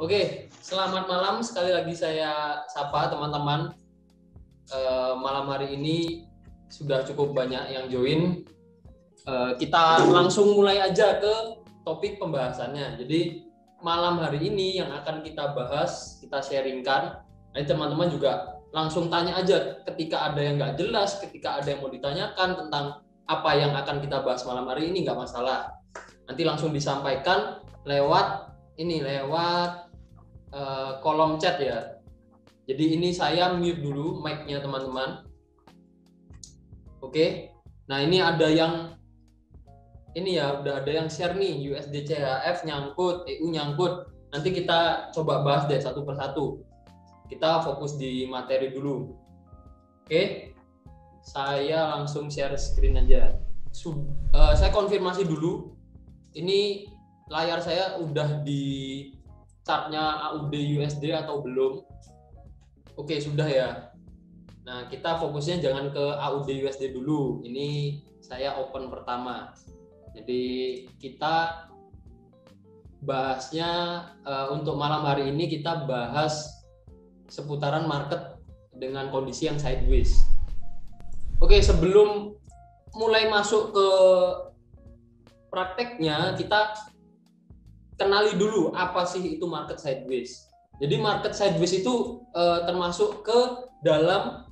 Oke, selamat malam. Sekali lagi saya sapa teman-teman. Malam hari ini sudah cukup banyak yang join. Kita langsung mulai aja ke topik pembahasannya. Jadi malam hari ini yang akan kita bahas, kita sharingkan. Nanti teman-teman juga langsung tanya aja ketika ada yang nggak jelas, ketika ada yang mau ditanyakan tentang apa yang akan kita bahas malam hari ini, nggak masalah. Nanti langsung disampaikan lewat kolom chat ya. Jadi ini saya mute dulu mic-nya teman-teman. Oke. Nah, ini ada yang udah ada yang share nih, USD CHF nyangkut, EU nyangkut. Nanti kita coba bahas deh satu persatu. Kita fokus di materi dulu. Oke. Saya langsung share screen aja. Saya konfirmasi dulu. Ini layar saya udah di chartnya AUD USD atau belum? Oke, sudah ya. Nah, kita fokusnya jangan ke AUD USD dulu. Ini saya open pertama. Jadi kita bahasnya untuk malam hari ini kita bahas seputaran market dengan kondisi yang sideways. Oke, sebelum mulai masuk ke prakteknya, kita kenali dulu apa sih itu market sideways. Jadi market sideways itu termasuk ke dalam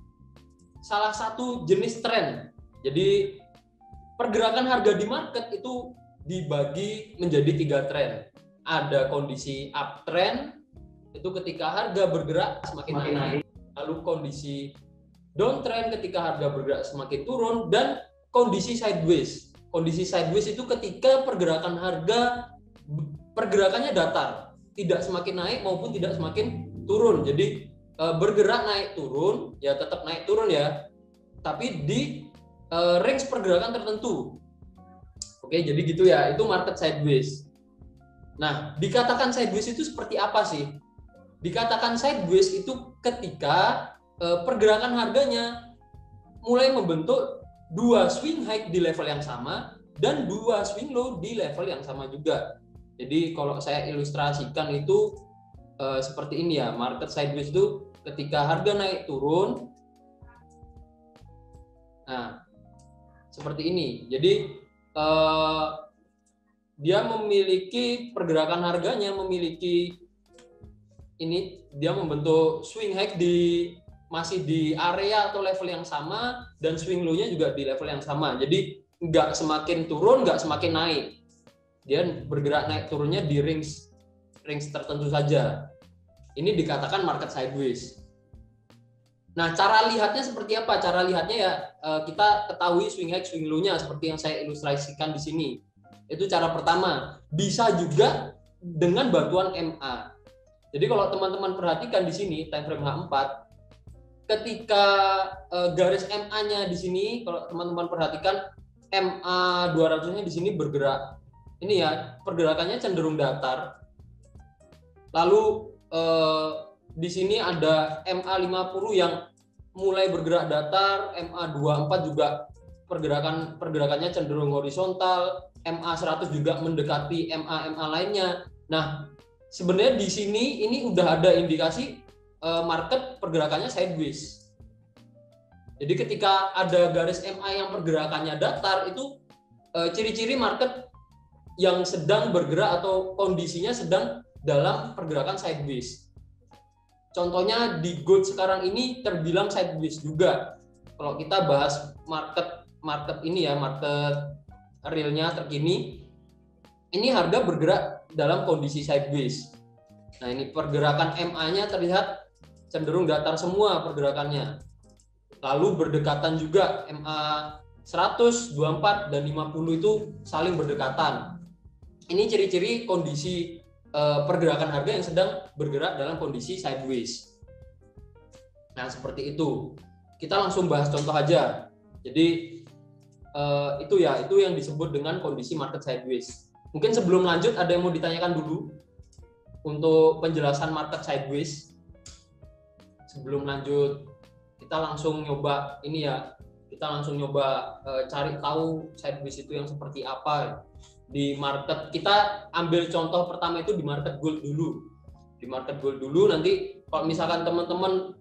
salah satu jenis tren. Jadi pergerakan harga di market itu dibagi menjadi 3 tren. Ada kondisi uptrend, itu ketika harga bergerak semakin naik. Lalu kondisi downtrend ketika harga bergerak semakin turun, dan kondisi sideways. Kondisi sideways itu ketika pergerakannya datar, tidak semakin naik maupun tidak semakin turun. Jadi bergerak naik turun, ya tetap naik turun ya, tapi di range pergerakan tertentu. Oke, jadi gitu ya, itu market sideways. Nah, dikatakan sideways itu seperti apa sih? Dikatakan sideways itu ketika pergerakan harganya mulai membentuk 2 swing high di level yang sama dan 2 swing low di level yang sama juga. Jadi kalau saya ilustrasikan itu seperti ini ya, market sideways itu ketika harga naik turun. Nah, seperti ini. Jadi dia memiliki pergerakan harganya dia membentuk swing high masih di area atau level yang sama, dan swing low-nya juga di level yang sama. Jadi nggak semakin turun, nggak semakin naik. Dia bergerak naik turunnya di range tertentu saja. Ini dikatakan market sideways. Nah, cara lihatnya seperti apa? Cara lihatnya ya kita ketahui swing high, swing low-nya seperti yang saya ilustrasikan di sini. Itu cara pertama. Bisa juga dengan bantuan MA. Jadi kalau teman-teman perhatikan di sini time frame H4, ketika garis MA-nya di sini, kalau teman-teman perhatikan MA 200-nya di sini bergerak. Ini ya, pergerakannya cenderung datar. Lalu di sini ada MA 50 yang mulai bergerak datar, MA 24 juga pergerakannya cenderung horizontal, MA 100 juga mendekati MA lainnya. Nah, sebenarnya di sini ini udah ada indikasi market pergerakannya sideways. Jadi ketika ada garis MA yang pergerakannya datar, itu ciri-ciri market yang sedang bergerak atau kondisinya sedang dalam pergerakan sideways. Contohnya di gold sekarang ini terbilang sideways juga. Kalau kita bahas market ini ya, market realnya terkini, ini harga bergerak dalam kondisi sideways. Nah, ini pergerakan MA-nya terlihat cenderung datar semua pergerakannya. Lalu berdekatan juga MA 100, 24, dan 50 itu saling berdekatan. Ini ciri-ciri kondisi pergerakan harga yang sedang bergerak dalam kondisi sideways. Nah, seperti itu. Kita langsung bahas contoh aja. Jadi itu yang disebut dengan kondisi market sideways. Mungkin sebelum lanjut ada yang mau ditanyakan dulu untuk penjelasan market sideways. Sebelum lanjut, kita langsung nyoba cari tahu sideways itu yang seperti apa di market. Kita ambil contoh pertama itu di market gold dulu. di market goal dulu. Nanti kalau misalkan teman-teman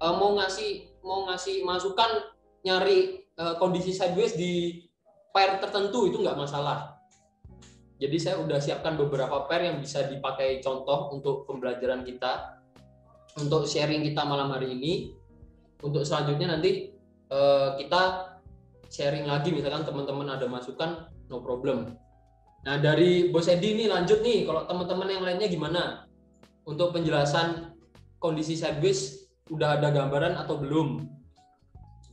mau ngasih masukan nyari kondisi sideways di pair tertentu, itu nggak masalah. Jadi saya udah siapkan beberapa pair yang bisa dipakai contoh untuk pembelajaran kita, untuk sharing kita malam hari ini. Untuk selanjutnya nanti kita sharing lagi, misalkan teman-teman ada masukan, no problem. Nah, dari Bos Edi ini lanjut nih, kalau teman-teman yang lainnya gimana? Untuk penjelasan kondisi sideways udah ada gambaran atau belum?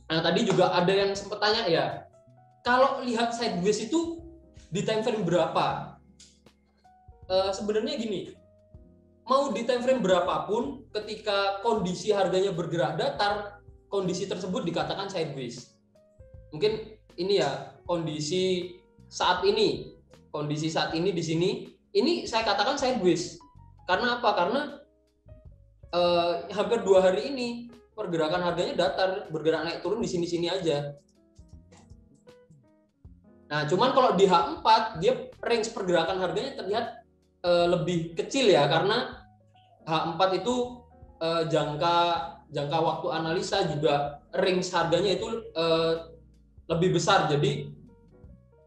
Nah, tadi juga ada yang sempat tanya ya, kalau lihat sideways itu di time frame berapa? Sebenarnya gini, mau di time frame berapapun, ketika kondisi harganya bergerak datar, kondisi tersebut dikatakan sideways. Mungkin ini ya kondisi saat ini di sini, ini saya katakan sideways. Karena apa? Karena hampir 2 hari ini pergerakan harganya datar, bergerak naik turun di sini-sini aja. Nah, cuman kalau di H4 dia range pergerakan harganya terlihat lebih kecil ya, karena H4 itu jangka waktu analisa juga range harganya itu lebih besar, jadi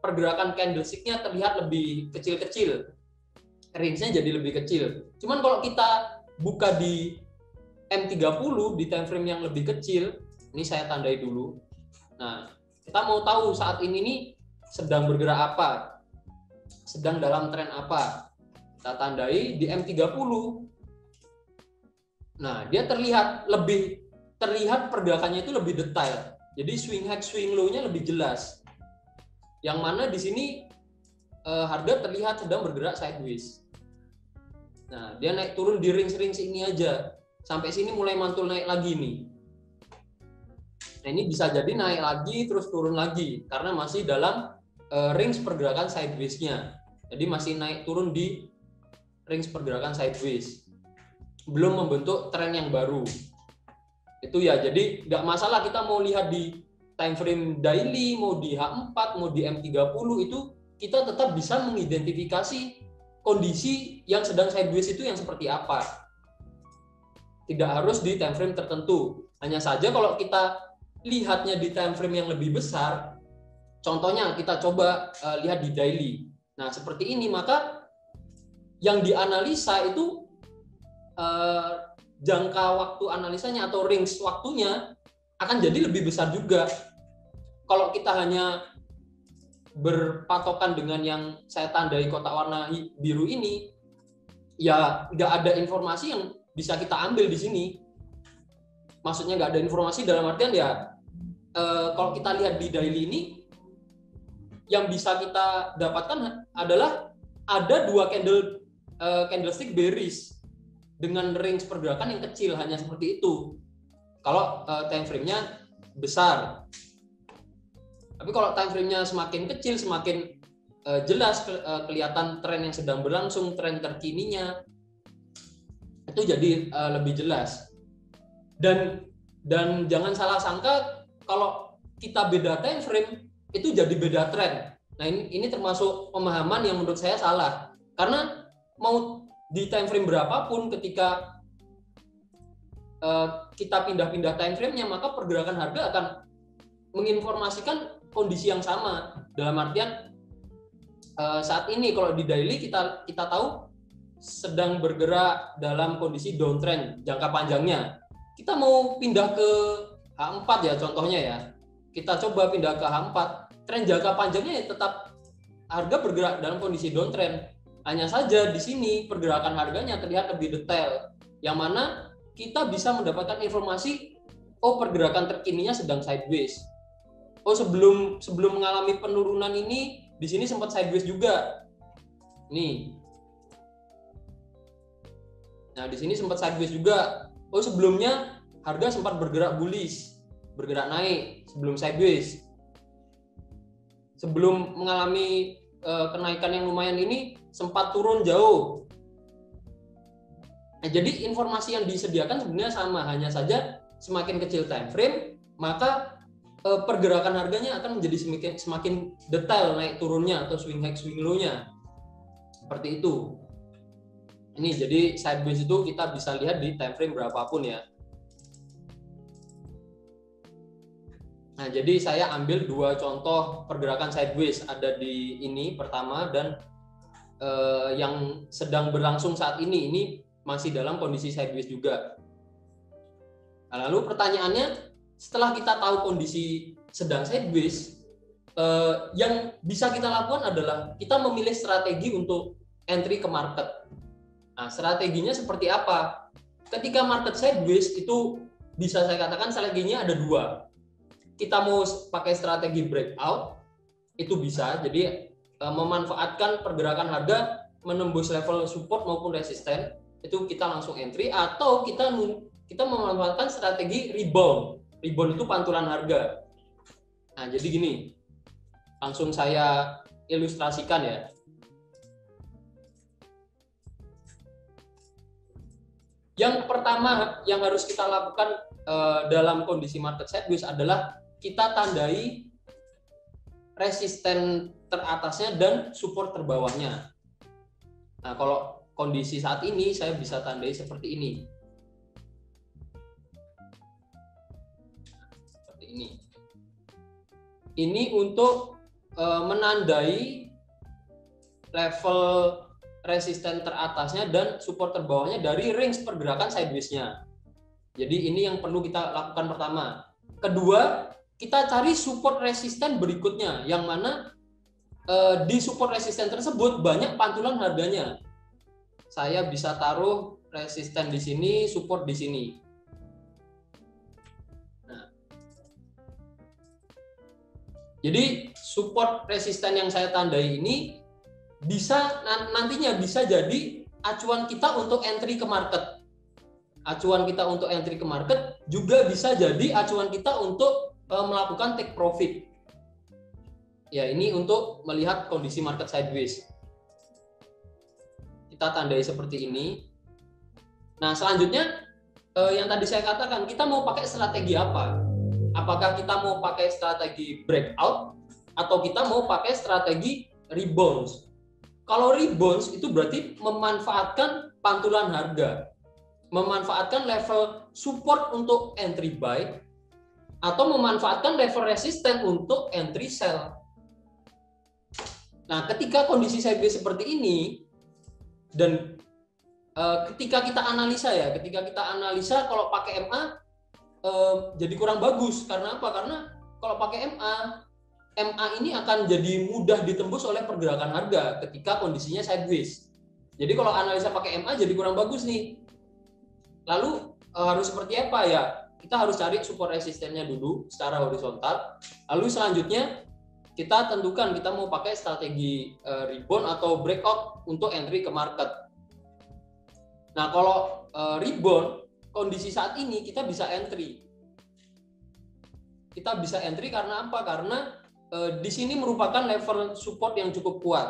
pergerakan candlestick-nya terlihat lebih kecil-kecil, range-nya jadi lebih kecil. Cuman kalau kita buka di M30 di time frame yang lebih kecil, ini saya tandai dulu. Nah, kita mau tahu saat ini nih sedang bergerak apa, sedang dalam tren apa. Kita tandai di M30. Nah, dia terlihat pergerakannya itu lebih detail. Jadi swing high, swing low-nya lebih jelas. Yang mana di sini harga terlihat sedang bergerak sideways. Nah, dia naik turun di range-range ini aja. Sampai sini mulai mantul naik lagi nih. Nah, ini bisa jadi naik lagi terus turun lagi karena masih dalam range pergerakan sideways-nya. Jadi masih naik turun di range pergerakan sideways. Belum membentuk tren yang baru. Itu ya, jadi nggak masalah kita mau lihat di time frame daily, mau di H4, mau di M30, itu kita tetap bisa mengidentifikasi kondisi yang sedang sideways itu yang seperti apa. Tidak harus di time frame tertentu. Hanya saja kalau kita lihatnya di time frame yang lebih besar, contohnya kita coba lihat di daily. Nah, seperti ini, maka yang dianalisa itu jangka waktu analisanya atau range waktunya akan jadi lebih besar juga. Kalau kita hanya berpatokan dengan yang saya tandai kotak warna biru ini, ya nggak ada informasi yang bisa kita ambil di sini. Maksudnya nggak ada informasi dalam artian ya, kalau kita lihat di daily ini, yang bisa kita dapatkan adalah ada 2 candlestick bearish dengan range pergerakan yang kecil, hanya seperti itu. Kalau time frame-nya besar. Tapi kalau time frame-nya semakin kecil, semakin jelas kelihatan tren yang sedang berlangsung, tren terkininya, itu jadi lebih jelas. Dan jangan salah sangka kalau kita beda time frame itu jadi beda tren. Nah, ini termasuk pemahaman yang menurut saya salah. Karena mau di time frame berapapun, ketika kita pindah-pindah time frame-nya, maka pergerakan harga akan menginformasikan kondisi yang sama. Dalam artian saat ini kalau di daily kita tahu sedang bergerak dalam kondisi downtrend jangka panjangnya. Kita mau pindah ke H4 ya contohnya ya. Kita coba pindah ke H4, tren jangka panjangnya ya tetap harga bergerak dalam kondisi downtrend. Hanya saja di sini pergerakan harganya terlihat lebih detail, yang mana kita bisa mendapatkan informasi, oh pergerakan terkininya sedang sideways. Oh sebelum mengalami penurunan ini di sini sempat sideways juga. Nih. Nah, di sini sempat sideways juga. Oh sebelumnya harga sempat bergerak bullish, bergerak naik sebelum sideways. Sebelum mengalami kenaikan yang lumayan ini sempat turun jauh. Nah, jadi informasi yang disediakan sebenarnya sama, hanya saja semakin kecil time frame, maka pergerakan harganya akan menjadi semakin detail naik turunnya atau swing high swing low-nya. Seperti itu. Ini jadi sideways itu kita bisa lihat di time frame berapapun ya. Nah, jadi saya ambil dua contoh pergerakan sideways, ada di ini pertama dan yang sedang berlangsung saat ini masih dalam kondisi sideways juga. Nah, lalu pertanyaannya, setelah kita tahu kondisi sedang sideways, yang bisa kita lakukan adalah kita memilih strategi untuk entry ke market. Nah, strateginya seperti apa? Ketika market sideways itu bisa saya katakan strateginya ada dua. Kita mau pakai strategi breakout, itu bisa. Jadi memanfaatkan pergerakan harga menembus level support maupun resisten, itu kita langsung entry, atau kita memanfaatkan strategi rebound. Rebound itu pantulan harga. Nah, jadi gini. Langsung saya ilustrasikan ya. Yang pertama yang harus kita lakukan dalam kondisi market sideways adalah kita tandai resisten teratasnya dan support terbawahnya. Nah, kalau kondisi saat ini saya bisa tandai seperti ini. Seperti ini. Ini untuk menandai level resisten teratasnya dan support terbawahnya dari range pergerakan sideways-nya. Jadi ini yang perlu kita lakukan pertama. Kedua, kita cari support resisten berikutnya, yang mana di support resisten tersebut banyak pantulan harganya. Saya bisa taruh resisten di sini, support di sini. Nah, jadi support resisten yang saya tandai ini nantinya bisa jadi acuan kita untuk entry ke market. Acuan kita untuk entry ke market juga bisa jadi acuan kita untuk melakukan take profit. Ya, ini untuk melihat kondisi market sideways. Kita tandai seperti ini. Nah, selanjutnya yang tadi saya katakan, kita mau pakai strategi apa? Apakah kita mau pakai strategi breakout atau kita mau pakai strategi rebounds? Kalau rebounds itu berarti memanfaatkan pantulan harga, memanfaatkan level support untuk entry buy, atau memanfaatkan level resisten untuk entry sell. Nah, ketika kondisi sideways seperti ini, dan ketika kita analisa kalau pakai MA jadi kurang bagus. Karena apa? Karena kalau pakai MA ini akan jadi mudah ditembus oleh pergerakan harga ketika kondisinya sideways. Jadi kalau analisa pakai MA jadi kurang bagus nih. Lalu harus seperti apa ya? Kita harus cari support resistennya dulu secara horizontal. Lalu selanjutnya kita tentukan kita mau pakai strategi rebound atau breakout untuk entry ke market. Nah, kalau rebound kondisi saat ini kita bisa entry. Kita bisa entry karena apa? Karena di sini merupakan level support yang cukup kuat.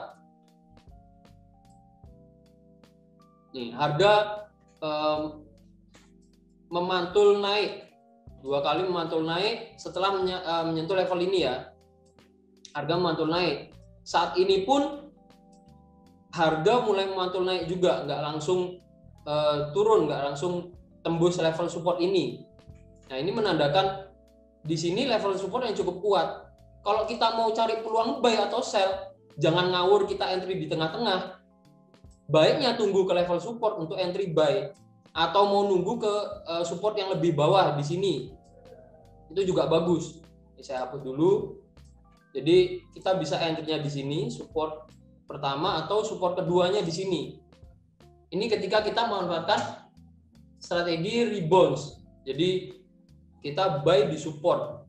Nih, harga memantul naik, 2 kali memantul naik setelah menyentuh level ini ya. Harga memantul naik. Saat ini pun harga mulai memantul naik juga, nggak langsung turun, nggak langsung tembus level support ini. Nah, ini menandakan di sini level support yang cukup kuat. Kalau kita mau cari peluang buy atau sell, jangan ngawur kita entry di tengah-tengah. Baiknya tunggu ke level support untuk entry buy, atau mau nunggu ke support yang lebih bawah di sini. Itu juga bagus. Ini saya hapus dulu. Jadi kita bisa entry-nya di sini, support pertama atau support keduanya di sini. Ini ketika kita memanfaatkan strategi rebounds. Jadi kita buy di support.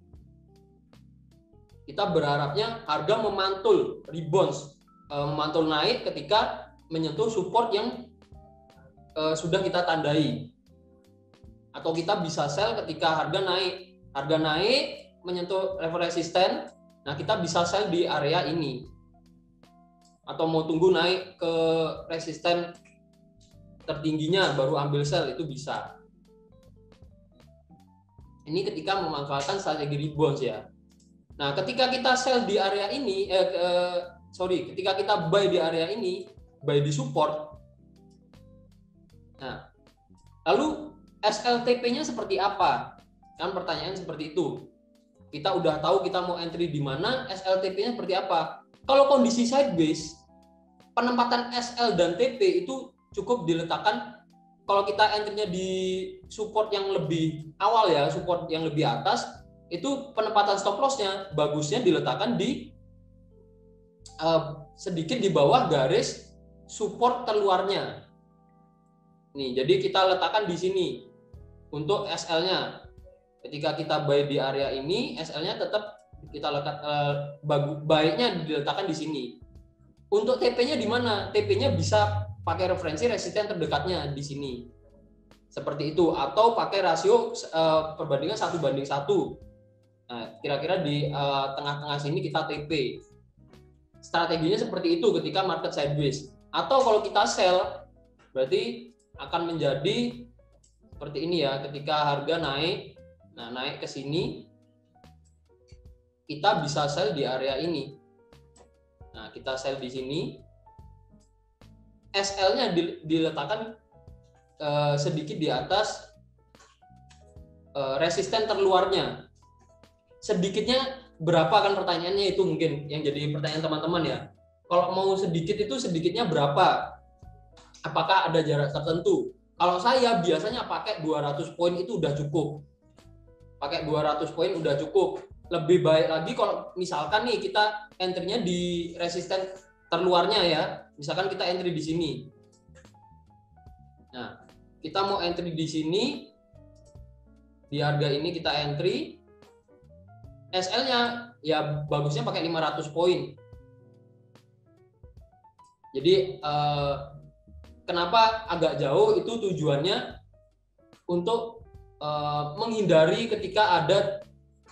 Kita berharapnya harga memantul rebounds, memantul naik ketika menyentuh support yang sudah kita tandai. Atau kita bisa sell ketika harga naik. Harga naik menyentuh level resisten. Nah, kita bisa sell di area ini. Atau mau tunggu naik ke resisten tertingginya baru ambil sell, itu bisa. Ini ketika memanfaatkan strategi rebounds ya. Nah, ketika kita sell di area ini, ketika kita buy di area ini, buy di support, Nah, lalu SLTP-nya seperti apa? Kan pertanyaan seperti itu. Kita udah tahu kita mau entry di mana, SLTP-nya seperti apa. Kalau kondisi sideways, penempatan SL dan TP itu cukup diletakkan. Kalau kita entry-nya di support yang lebih awal ya, support yang lebih atas, itu penempatan stop loss-nya bagusnya diletakkan di sedikit di bawah garis support terluarnya. Nih, jadi kita letakkan di sini untuk SL-nya. Ketika kita buy di area ini, SL-nya tetap kita letak baiknya diletakkan di sini. Untuk TP-nya di mana? TP-nya bisa pakai referensi resisten terdekatnya di sini. Seperti itu, atau pakai rasio perbandingan 1:1. Nah, kira-kira di tengah-tengah sini kita TP. Strateginya seperti itu ketika market sideways. Atau kalau kita sell, berarti akan menjadi seperti ini ya, ketika harga naik, nah naik ke sini, kita bisa sell di area ini. Nah, kita sell di sini, SL-nya diletakkan sedikit di atas resisten terluarnya. Sedikitnya berapa kan pertanyaannya, itu mungkin yang jadi pertanyaan teman-teman ya. Kalau mau sedikit itu sedikitnya berapa? Apakah ada jarak tertentu? Kalau saya biasanya pakai 200 poin itu udah cukup. Pakai 200 poin udah cukup. Lebih baik lagi kalau misalkan nih kita entry-nya di resisten terluarnya ya. Misalkan kita entry di sini. Nah, kita mau entry di sini. Di harga ini kita entry. SL-nya ya bagusnya pakai 500 poin. Jadi kenapa agak jauh itu tujuannya untuk menghindari ketika ada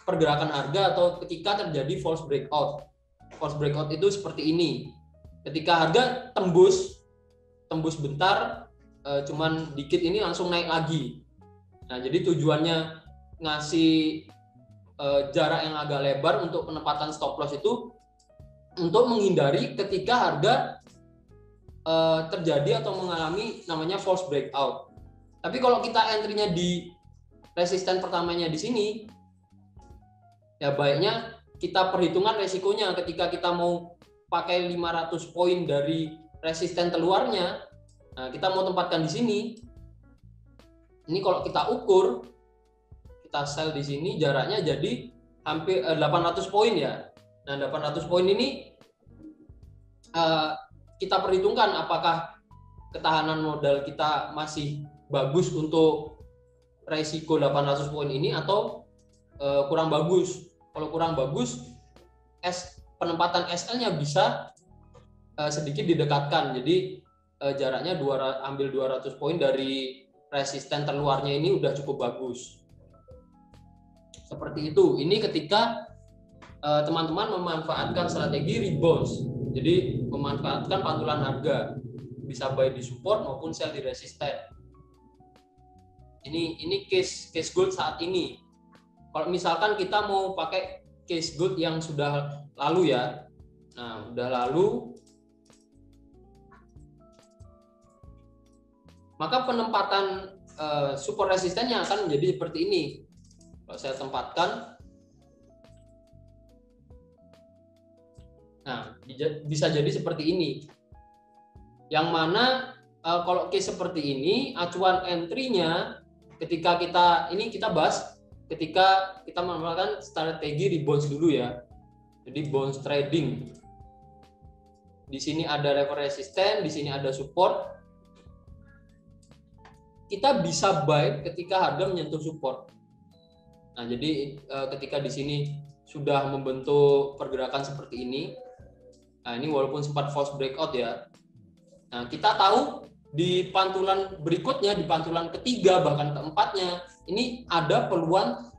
pergerakan harga atau ketika terjadi false breakout. False breakout itu seperti ini. Ketika harga tembus bentar, cuman dikit ini langsung naik lagi. Nah, jadi tujuannya ngasih jarak yang agak lebar untuk penempatan stop loss itu untuk menghindari ketika harga terjadi atau mengalami namanya false breakout. Tapi kalau kita entry-nya di resisten pertamanya di sini, ya baiknya kita perhitungan resikonya ketika kita mau pakai 500 poin dari resisten terluarnya, nah kita mau tempatkan di sini. Ini kalau kita ukur, kita sell di sini jaraknya jadi hampir 800 poin ya. Nah, 800 poin ini kita perhitungkan apakah ketahanan modal kita masih bagus untuk resiko 800 poin ini atau kurang bagus. Kalau kurang bagus, penempatan SL-nya bisa sedikit didekatkan. Jadi jaraknya ambil 200 poin dari resisten terluarnya ini udah cukup bagus. Seperti itu. Ini ketika teman-teman memanfaatkan strategi rebounds. Jadi memanfaatkan pantulan harga. Bisa buy di support maupun sell di resisten. Ini case gold saat ini. Kalau misalkan kita mau pakai case gold yang sudah lalu ya. Nah, udah lalu, maka penempatan support resistennya akan menjadi seperti ini. Kalau saya tempatkan, nah bisa jadi seperti ini. Yang mana kalau case seperti ini, acuan entry-nya ketika kita bahas ketika kita menggunakan strategi rebounds dulu ya. Jadi bounce trading. Di sini ada level resisten, di sini ada support. Kita bisa buy ketika harga menyentuh support. Nah, jadi ketika di sini sudah membentuk pergerakan seperti ini. Nah, ini walaupun sempat false breakout ya. Nah, kita tahu di pantulan berikutnya, di pantulan ketiga bahkan keempatnya, ini ada peluang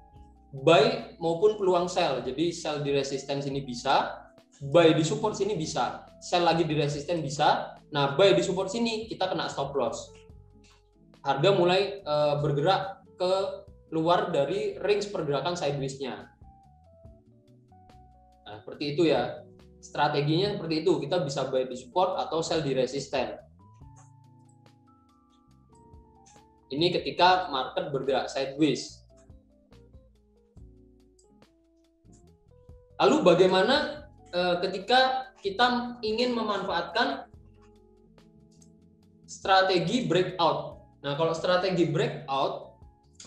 buy maupun peluang sell. Jadi sell di resisten sini bisa, buy di support sini bisa, sell lagi di resisten bisa. Nah, buy di support sini kita kena stop loss. Harga mulai bergerak ke luar dari range pergerakan sideways-nya. Nah, seperti itu ya. Strateginya seperti itu. Kita bisa buy di support atau sell di resisten. Ini ketika market bergerak sideways. Lalu bagaimana ketika kita ingin memanfaatkan strategi breakout? Nah, kalau strategi breakout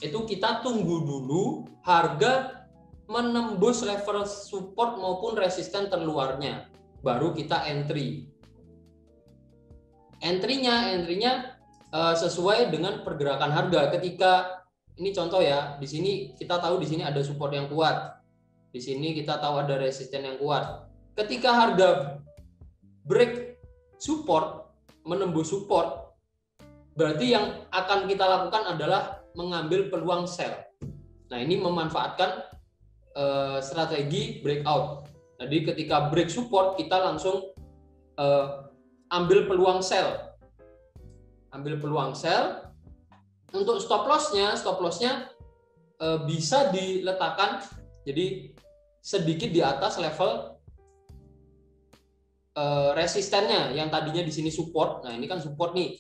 itu kita tunggu dulu harga menembus level support maupun resisten terluarnya, baru kita entry. Entry-nya sesuai dengan pergerakan harga. Ketika ini contoh ya, di sini kita tahu di sini ada support yang kuat. Di sini kita tahu ada resisten yang kuat. Ketika harga break support, menembus support, berarti yang akan kita lakukan adalah mengambil peluang sell. Nah, ini memanfaatkan strategi breakout. Jadi ketika break support, kita langsung ambil peluang sell. Ambil peluang sell. Untuk stop loss-nya bisa diletakkan jadi sedikit di atas level resistennya yang tadinya di sini support. Nah, ini kan support nih.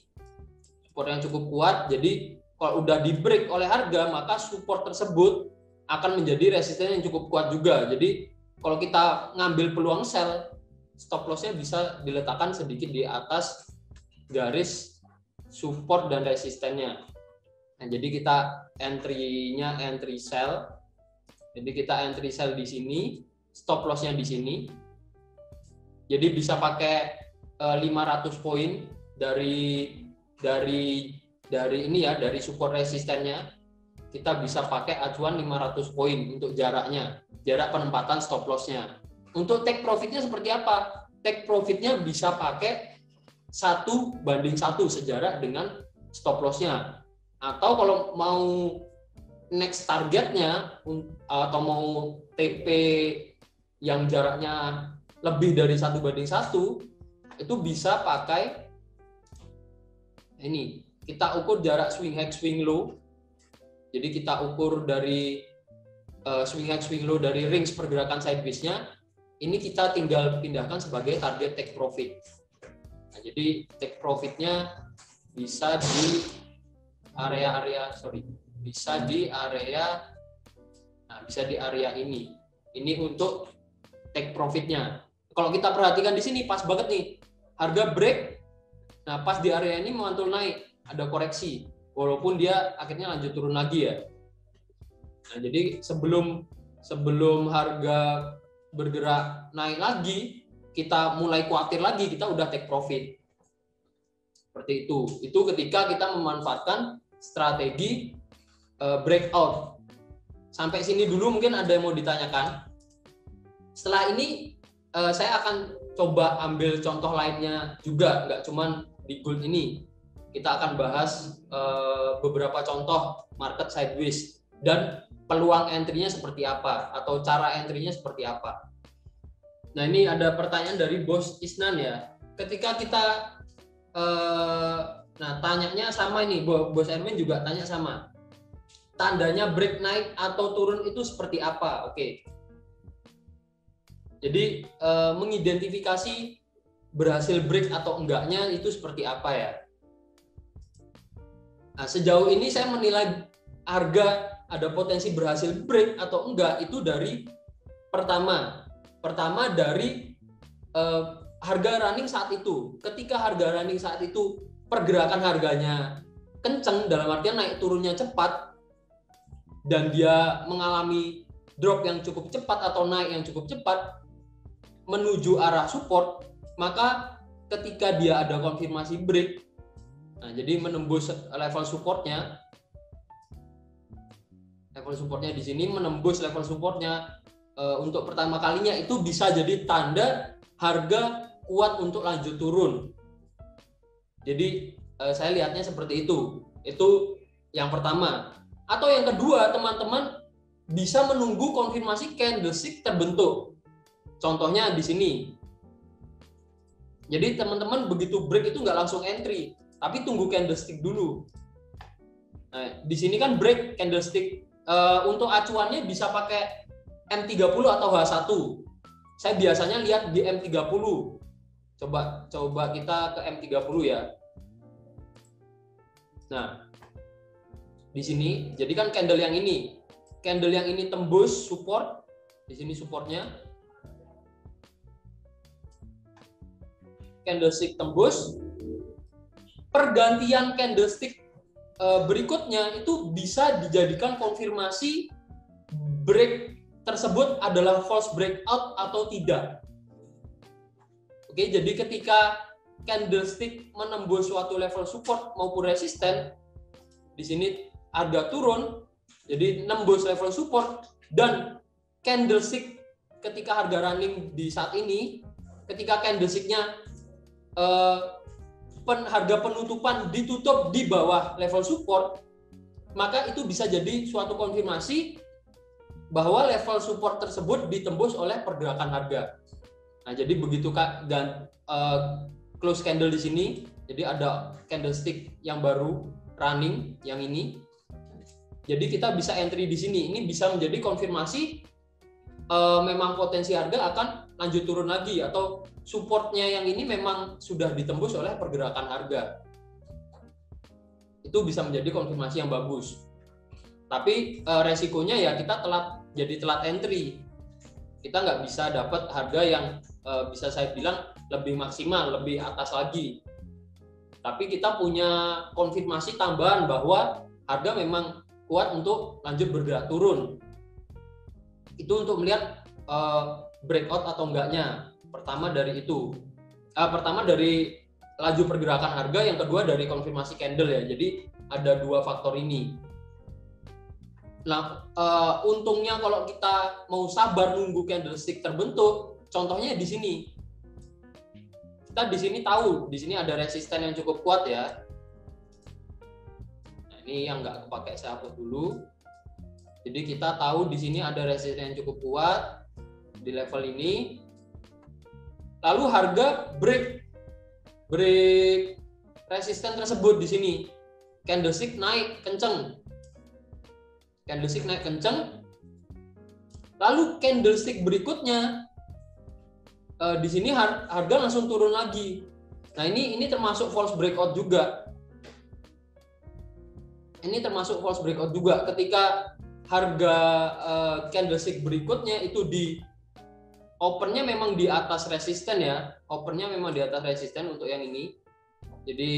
Support yang cukup kuat. Jadi kalau udah di break oleh harga, maka support tersebut akan menjadi resisten yang cukup kuat juga. Jadi kalau kita ngambil peluang sell, stop loss-nya bisa diletakkan sedikit di atas garis support dan resistennya. Nah, jadi kita entry-nya entry sell. Jadi kita entry sell di sini, stop loss-nya di sini. Jadi bisa pakai 500 poin dari ini ya, dari support resistennya. Kita bisa pakai acuan 500 poin untuk jaraknya, jarak penempatan stop loss-nya. Untuk take profit-nya seperti apa? Take profit-nya bisa pakai 1:1 sejarak dengan stop loss-nya. Atau kalau mau next targetnya atau mau TP yang jaraknya lebih dari 1:1, itu bisa pakai ini. Kita ukur jarak swing high swing low. Jadi kita ukur dari swing high swing low dari range pergerakan sideways-nya. Ini kita tinggal pindahkan sebagai target take profit. Nah, jadi take profit-nya bisa di bisa di area ini. Ini untuk take profit-nya. Kalau kita perhatikan di sini pas banget nih, harga break. Nah, pas di area ini mantul naik, ada koreksi. Walaupun dia akhirnya lanjut turun lagi ya. Nah, jadi sebelum harga bergerak naik lagi, kita mulai khawatir lagi, kita udah take profit. Seperti itu. Itu ketika kita memanfaatkan strategi breakout. Sampai sini dulu mungkin ada yang mau ditanyakan. Setelah ini saya akan coba ambil contoh lainnya juga, nggak cuman di gold ini. Kita akan bahas beberapa contoh market sideways dan peluang entry-nya seperti apa atau cara entry-nya seperti apa. Nah, ini ada pertanyaan dari Bos Isnan ya. Ketika kita tanyanya sama ini, Bos Erwin juga tanya sama. Tandanya break naik atau turun itu seperti apa? Oke. Jadi mengidentifikasi berhasil break atau enggaknya itu seperti apa ya? Nah, sejauh ini saya menilai harga ada potensi berhasil break atau enggak itu dari pertama dari harga running saat itu. Ketika harga running saat itu pergerakan harganya kenceng, dalam artian naik turunnya cepat dan dia mengalami drop yang cukup cepat atau naik yang cukup cepat menuju arah support, maka ketika dia ada konfirmasi break, nah jadi menembus level supportnya di sini, menembus level supportnya untuk pertama kalinya, itu bisa jadi tanda harga kuat untuk lanjut turun. Jadi saya lihatnya seperti itu yang pertama. Atau yang kedua, teman-teman bisa menunggu konfirmasi candlestick terbentuk. Contohnya di sini. Jadi teman-teman begitu break itu nggak langsung entry, tapi tunggu candlestick dulu. Nah, di sini kan break candlestick. Untuk acuannya bisa pakai M30 atau H1. Saya biasanya lihat di M30. Coba kita ke M30 ya. Nah, di sini. Jadi kan candle yang ini tembus support, di sini supportnya, candlestick tembus, pergantian candlestick berikutnya itu bisa dijadikan konfirmasi break tersebut adalah false breakout atau tidak. Oke, jadi ketika candlestick menembus suatu level support maupun resisten, di sini harga turun, jadi nembus level support, dan candlestick ketika harga running di saat ini, ketika candlesticknya harga penutupan ditutup di bawah level support, maka itu bisa jadi suatu konfirmasi bahwa level support tersebut ditembus oleh pergerakan harga. Nah, jadi begitu Kak, dan close candle di sini, jadi ada candlestick yang baru running yang ini. Jadi kita bisa entry di sini. Ini bisa menjadi konfirmasi memang potensi harga akan lanjut turun lagi, atau supportnya yang ini memang sudah ditembus oleh pergerakan harga. Itu bisa menjadi konfirmasi yang bagus. Tapi resikonya ya kita telat entry. Kita nggak bisa dapat harga yang bisa saya bilang lebih maksimal, lebih atas lagi. Tapi kita punya konfirmasi tambahan bahwa harga memang kuat untuk lanjut bergerak turun. Itu untuk melihat breakout atau enggaknya. Pertama dari itu. Pertama dari laju pergerakan harga, yang kedua dari konfirmasi candle ya. Jadi ada dua faktor ini. Nah, untungnya kalau kita mau sabar nunggu candlestick terbentuk, contohnya di sini. Kita di sini tahu, di sini ada resisten yang cukup kuat ya. Nah, ini yang nggak kepake saya hapus dulu. Jadi kita tahu di sini ada resisten yang cukup kuat di level ini. Lalu harga break resisten tersebut di sini. Candlestick naik kenceng. Lalu candlestick berikutnya di sini harga langsung turun lagi. Nah, ini termasuk false breakout juga. Ini termasuk false breakout juga ketika harga candlestick berikutnya itu di opennya memang di atas resisten ya. Opennya memang di atas resisten untuk yang ini. Jadi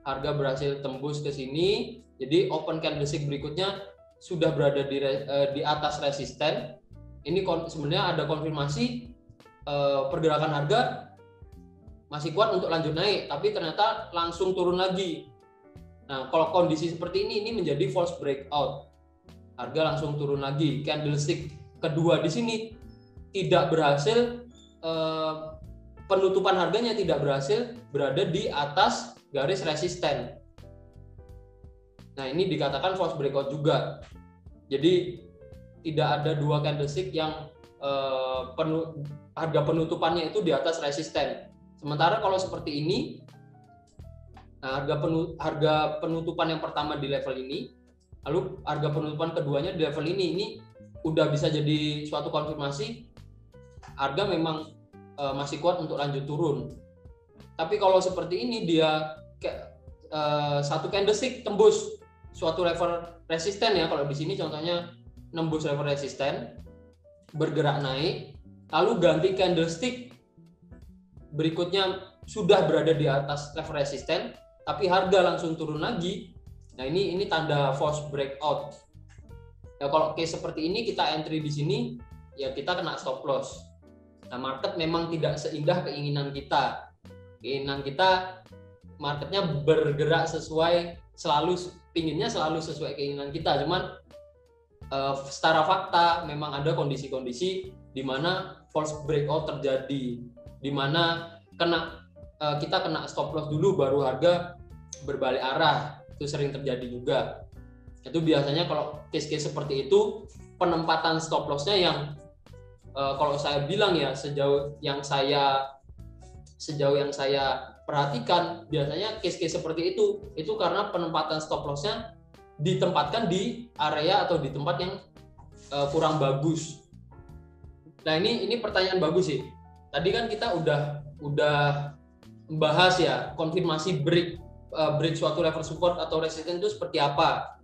harga berhasil tembus ke sini. Jadi open candlestick berikutnya sudah berada di atas resisten. Ini sebenarnya ada konfirmasi pergerakan harga masih kuat untuk lanjut naik, tapi ternyata langsung turun lagi. Nah, kalau kondisi seperti ini menjadi false breakout. Harga langsung turun lagi. Candlestick kedua di sini tidak berhasil, penutupan harganya tidak berhasil berada di atas garis resisten. Nah, ini dikatakan false breakout juga. Jadi tidak ada dua candlestick yang harga penutupannya itu di atas resisten. Sementara kalau seperti ini, nah, harga penutupan yang pertama di level ini, lalu harga penutupan keduanya di level ini udah bisa jadi suatu konfirmasi harga memang masih kuat untuk lanjut turun. Tapi kalau seperti ini dia satu candlestick tembus suatu level resisten ya, kalau di sini contohnya nembus level resisten, bergerak naik, lalu ganti candlestick berikutnya sudah berada di atas level resisten, tapi harga langsung turun lagi. Nah, ini tanda false breakout. Ya, kalau case seperti ini kita entry di sini, ya kita kena stop loss. Nah, market memang tidak seindah keinginan kita. Keinginan kita marketnya bergerak pinginnya selalu sesuai keinginan kita. Cuman secara fakta memang ada kondisi-kondisi di mana false breakout terjadi, di mana kita kena stop loss dulu baru harga berbalik arah. Itu sering terjadi juga. Itu biasanya kalau case-case seperti itu penempatan stop loss-nya yang kalau saya bilang ya sejauh yang saya perhatikan, biasanya case-case seperti itu karena penempatan stop loss-nya ditempatkan di area atau di tempat yang kurang bagus. Nah, ini pertanyaan bagus sih. Tadi kan kita udah membahas ya konfirmasi break suatu level support atau resisten itu seperti apa.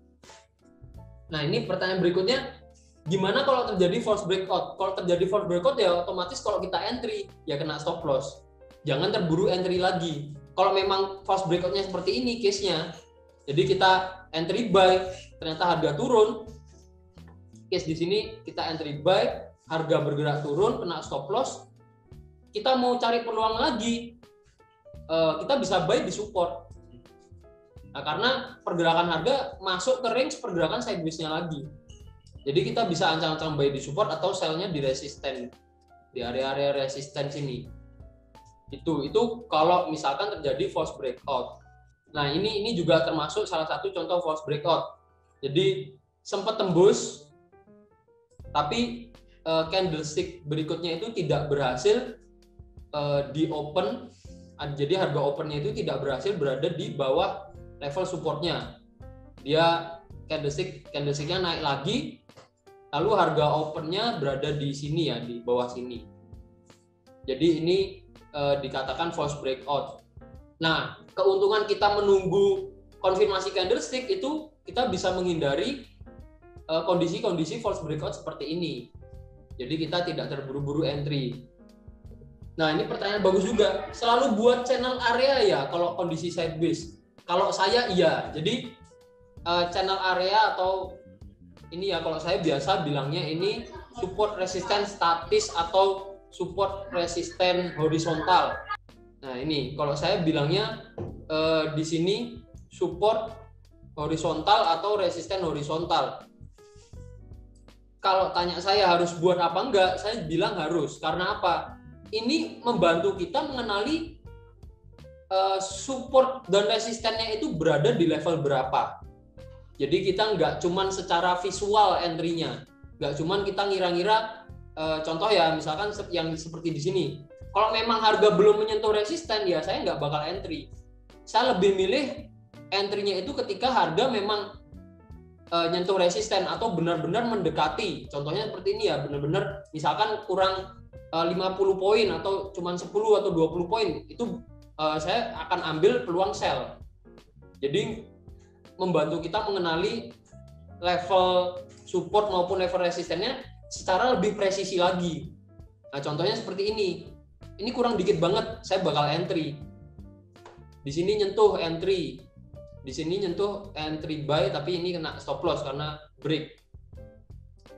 Nah, ini pertanyaan berikutnya, gimana kalau terjadi false breakout? Kalau terjadi false breakout ya otomatis kalau kita entry ya kena stop loss. Jangan terburu entry lagi. Kalau memang false breakout-nya seperti ini case-nya, jadi kita entry buy, ternyata harga turun. Case di sini kita entry buy, harga bergerak turun, kena stop loss. Kita mau cari peluang lagi, kita bisa buy di support. Nah, karena pergerakan harga masuk ke range pergerakan sideways-nya lagi. Jadi kita bisa ancang-ancang buy di support atau sell-nya di resisten, di area-area resisten sini. Itu kalau misalkan terjadi false breakout. Nah, ini juga termasuk salah satu contoh false breakout. Jadi sempat tembus, tapi candlestick berikutnya itu tidak berhasil di open. Jadi harga opennya itu tidak berhasil berada di bawah level supportnya. Dia candlesticknya naik lagi, lalu harga opennya berada di sini ya, di bawah sini. Jadi ini dikatakan false breakout. Nah, keuntungan kita menunggu konfirmasi candlestick itu kita bisa menghindari kondisi-kondisi false breakout seperti ini. Jadi kita tidak terburu-buru entry. Nah, ini pertanyaan bagus juga. Selalu buat channel area ya kalau kondisi sideways. Kalau saya iya. Jadi channel area atau ini ya kalau saya biasa bilangnya ini support resisten statis atau support resisten horizontal. Nah, ini kalau saya bilangnya di sini support horizontal atau resisten horizontal. Kalau tanya saya harus buat apa enggak, saya bilang harus. Karena apa? Ini membantu kita mengenali support dan resistennya itu berada di level berapa. Jadi kita nggak cuman secara visual entry-nya, nggak cuman kita ngira-ngira, contoh ya misalkan yang seperti di sini. Kalau memang harga belum menyentuh resisten ya saya nggak bakal entry. Saya lebih milih entry-nya itu ketika harga memang nyentuh resisten atau benar-benar mendekati. Contohnya seperti ini ya, benar-benar misalkan kurang 50 poin atau cuman 10 atau 20 poin, itu saya akan ambil peluang sell. Jadi membantu kita mengenali level support maupun level resistennya secara lebih presisi lagi. Nah, contohnya seperti ini. Ini kurang dikit banget, saya bakal entry. Di sini nyentuh entry. Di sini nyentuh entry buy, tapi ini kena stop loss karena break.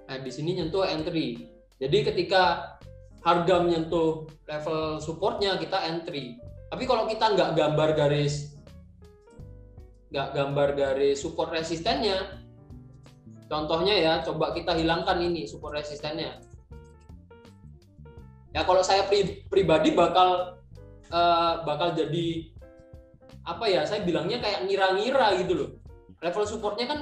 Nah, di sini nyentuh entry. Jadi ketika harga menyentuh level supportnya, kita entry. Tapi kalau kita nggak gambar garis support resistennya, contohnya ya, coba kita hilangkan ini support resistennya. Ya kalau saya pribadi bakal jadi apa ya, saya bilangnya kayak ngira-ngira gitu loh. Level supportnya kan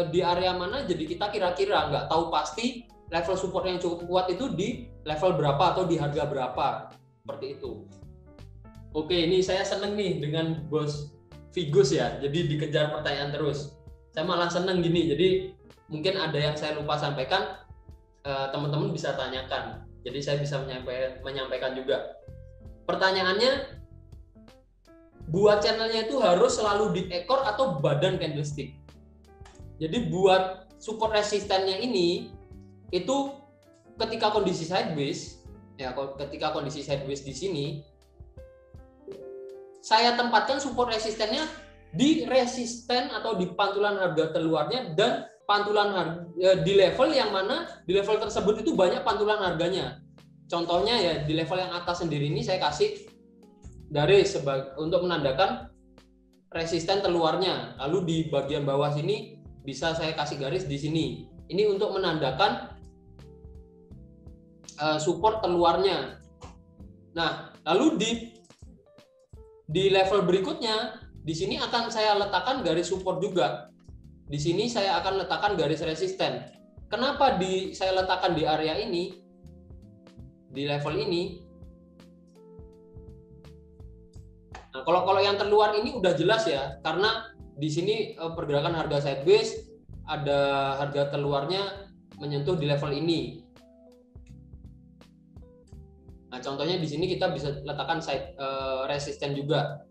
di area mana, jadi kita kira-kira, nggak tahu pasti level support yang cukup kuat itu di level berapa atau di harga berapa, seperti itu. Oke, ini saya seneng nih dengan Bos Vigus ya, jadi dikejar pertanyaan terus. Saya malah seneng gini, jadi mungkin ada yang saya lupa sampaikan, teman-teman bisa tanyakan. Jadi saya bisa menyampaikan juga. Pertanyaannya, buat channelnya itu harus selalu di ekor atau badan candlestick. Jadi buat support resistennya ini, itu ketika kondisi sideways, ya ketika kondisi sideways di sini, saya tempatkan support resistennya di resisten atau di pantulan harga terluarnya dan pantulan harga di level yang mana di level tersebut itu banyak pantulan harganya. Contohnya ya di level yang atas sendiri ini saya kasih garis untuk menandakan resisten terluarnya. Lalu di bagian bawah sini bisa saya kasih garis di sini. Ini untuk menandakan support terluarnya. Nah, lalu di level berikutnya, di sini akan saya letakkan garis support juga. Di sini saya akan letakkan garis resisten. Kenapa saya letakkan di area ini, di level ini? Nah, kalau yang terluar ini udah jelas ya, karena di sini pergerakan harga sideways, ada harga terluarnya menyentuh di level ini. Nah, contohnya di sini kita bisa letakkan resisten juga.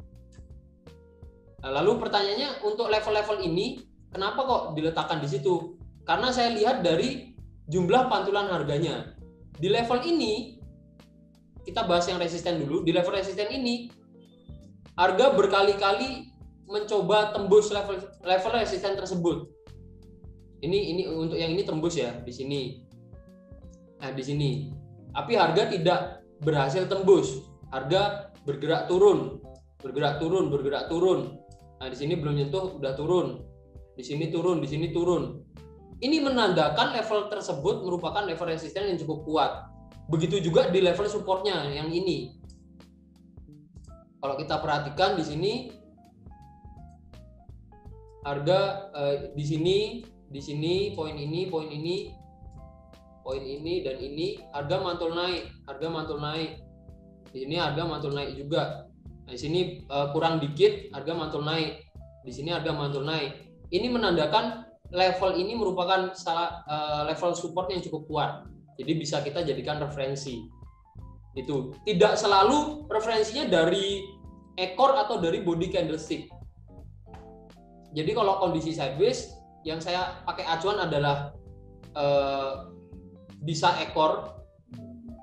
Nah, lalu pertanyaannya untuk level-level ini Kenapa kok diletakkan di situ? Karena saya lihat dari jumlah pantulan harganya. Di level ini, kita bahas yang resisten dulu. Di level resisten ini, harga berkali-kali mencoba tembus level resisten tersebut. Ini untuk yang ini tembus ya di sini. Nah, di sini. Tapi harga tidak berhasil tembus. Harga bergerak turun, bergerak turun, bergerak turun. Nah, di sini belum nyentuh, udah turun. Di sini turun, di sini turun. Ini menandakan level tersebut merupakan level resisten yang cukup kuat. Begitu juga di level supportnya yang ini. Kalau kita perhatikan di sini harga di sini poin ini, poin ini, poin ini dan ini harga mantul naik, harga mantul naik. Di sini harga mantul naik juga. Nah, di sini kurang dikit harga mantul naik. Di sini harga mantul naik. Ini menandakan level ini merupakan level support yang cukup kuat. Jadi bisa kita jadikan referensi. Itu tidak selalu referensinya dari ekor atau dari body candlestick. Jadi kalau kondisi sideways yang saya pakai acuan adalah bisa ekor,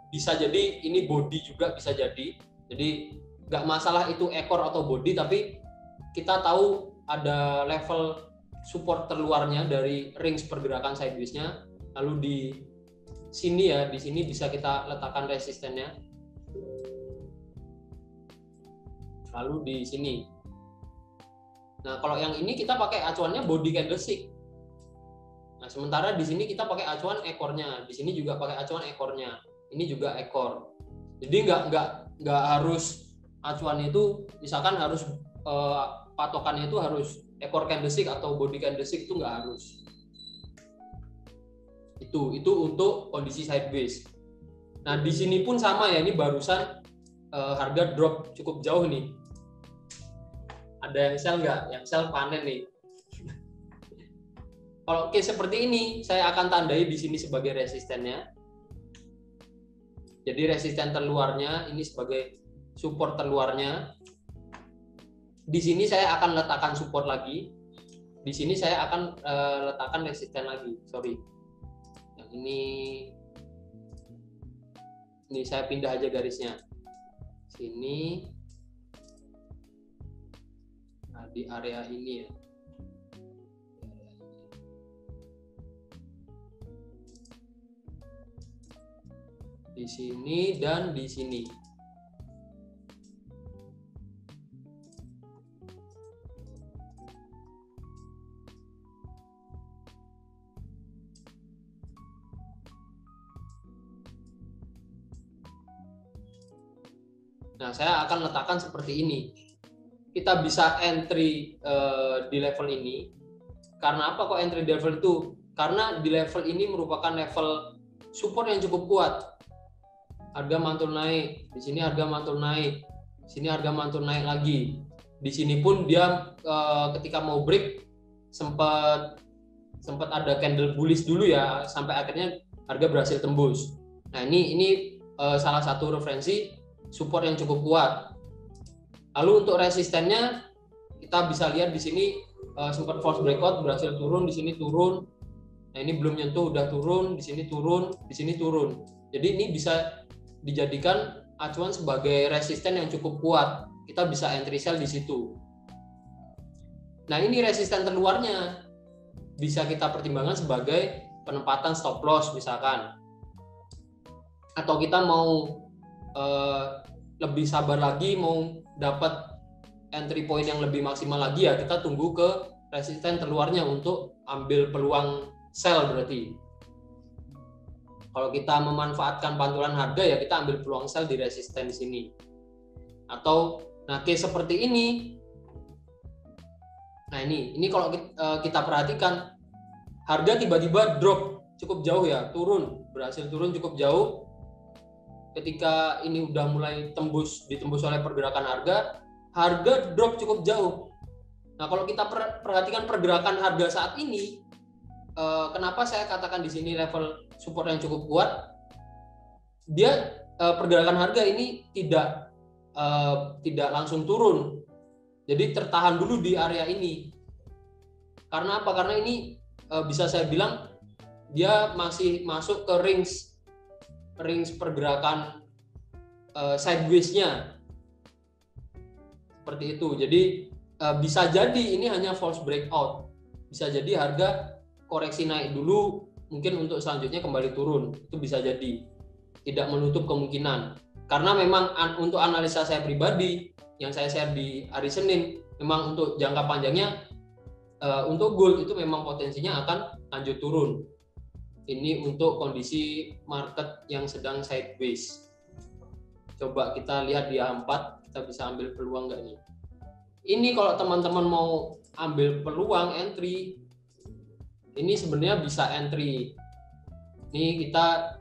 bisa jadi ini body juga bisa jadi. Jadi nggak masalah itu ekor atau body, tapi kita tahu ada level support terluarnya dari range pergerakan sideways-nya. Lalu di sini ya, di sini bisa kita letakkan resistennya. Lalu di sini. Nah, kalau yang ini kita pakai acuannya body candlestick. Nah, sementara di sini kita pakai acuan ekornya. Di sini juga pakai acuan ekornya. Ini juga ekor. Jadi nggak harus acuan itu misalkan harus patokannya itu harus ekor candlestick atau body candlestick, itu nggak harus. Itu untuk kondisi sideways. Nah, di sini pun sama ya, ini barusan harga drop cukup jauh nih. Ada yang sell nggak? Yang sell panen nih. Kalau case seperti ini, saya akan tandai di sini sebagai resistennya. Jadi resisten terluarnya ini sebagai support terluarnya. Di sini saya akan letakkan support lagi. Di sini saya akan letakkan resisten lagi. Sorry. Yang ini saya pindah aja garisnya. Sini. Nah, di area ini ya. Di sini dan di sini. Nah, saya akan letakkan seperti ini. Kita bisa entry di level ini. Karena apa kok entry di level itu? Karena di level ini merupakan level support yang cukup kuat. Harga mantul naik, di sini harga mantul naik, di sini harga mantul naik lagi. Di sini pun dia ketika mau break sempat ada candle bullish dulu ya, sampai akhirnya harga berhasil tembus. Nah, ini salah satu referensi support yang cukup kuat. Lalu untuk resistennya kita bisa lihat di sini sempat false breakout, berhasil turun, di sini turun. Nah, ini belum nyentuh, udah turun, di sini turun, di sini turun. Jadi ini bisa dijadikan acuan sebagai resisten yang cukup kuat. Kita bisa entry sell di situ. Nah, ini resisten terluarnya bisa kita pertimbangkan sebagai penempatan stop loss misalkan. Atau kita mau lebih sabar lagi, mau dapat entry point yang lebih maksimal lagi ya, kita tunggu ke resisten terluarnya untuk ambil peluang sell berarti. Kalau kita memanfaatkan pantulan harga ya kita ambil peluang sell di resisten di sini. Atau nah case seperti ini. Nah, ini kalau kita perhatikan harga tiba-tiba drop cukup jauh ya, berhasil turun cukup jauh. Ketika ini udah mulai ditembus oleh pergerakan harga drop cukup jauh. Nah, kalau kita perhatikan pergerakan harga saat ini, kenapa saya katakan di sini level support yang cukup kuat? Dia pergerakan harga ini tidak langsung turun, jadi tertahan dulu di area ini. Karena apa? Karena ini bisa saya bilang dia masih masuk ke range pergerakan sideways-nya seperti itu. Jadi bisa jadi ini hanya false breakout, bisa jadi harga koreksi naik dulu, mungkin untuk selanjutnya kembali turun, itu bisa jadi, tidak menutup kemungkinan. Karena memang untuk analisa saya pribadi yang saya share di hari Senin, memang untuk jangka panjangnya untuk gold itu memang potensinya akan lanjut turun. Ini untuk kondisi market yang sedang sideways. Coba kita lihat di A4, kita bisa ambil peluang nggak nih? Ini kalau teman-teman mau ambil peluang entry, ini sebenarnya bisa entry. Ini kita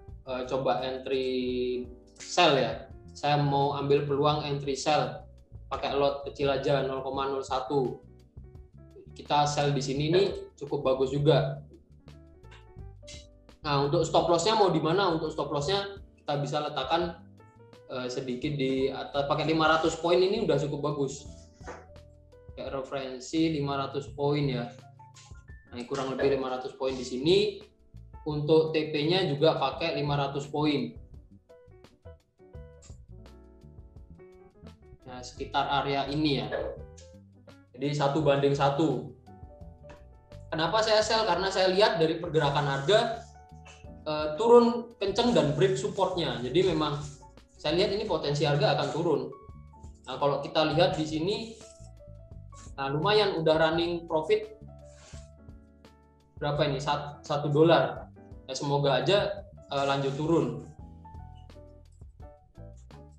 coba entry sell ya. Saya mau ambil peluang entry sell, pakai lot kecil aja 0,01. Kita sell di sini nih cukup bagus juga. Nah, untuk stop loss-nya mau di mana? Untuk stop loss-nya kita bisa letakkan sedikit di atas, pakai 500 poin ini udah cukup bagus. Kayak referensi 500 poin ya. Nah, kurang lebih 500 poin di sini. Untuk TP-nya juga pakai 500 poin. Nah, sekitar area ini ya. Jadi 1:1. Kenapa saya sell? Karena saya lihat dari pergerakan harga turun kenceng dan break supportnya. Jadi memang saya lihat ini potensi harga akan turun. Nah, kalau kita lihat di sini, nah lumayan udah running profit berapa ini? $1. Ya, semoga aja lanjut turun.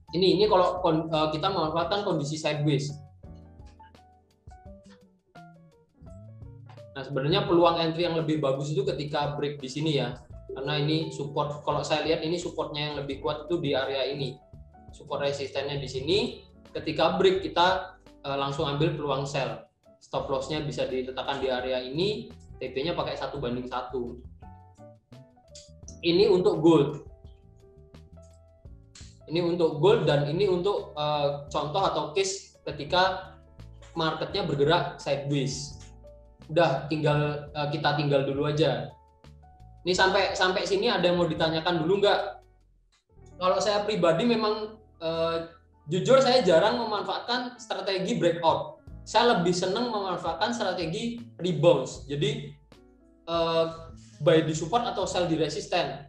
Ini kalau kita memanfaatkan kondisi sideways. Nah, sebenarnya peluang entry yang lebih bagus itu ketika break di sini ya. Karena ini support, kalau saya lihat ini supportnya yang lebih kuat itu di area ini. Support resistennya di sini. Ketika break kita langsung ambil peluang sell. Stop loss-nya bisa diletakkan di area ini. TP-nya pakai 1:1. Ini untuk gold. Ini untuk gold dan ini untuk contoh atau case ketika marketnya bergerak sideways. Udah kita tinggal dulu aja. Ini sampai sini ada yang mau ditanyakan dulu nggak? Kalau saya pribadi memang jujur saya jarang memanfaatkan strategi breakout. Saya lebih senang memanfaatkan strategi rebounds. Jadi buy di support atau sell di resisten.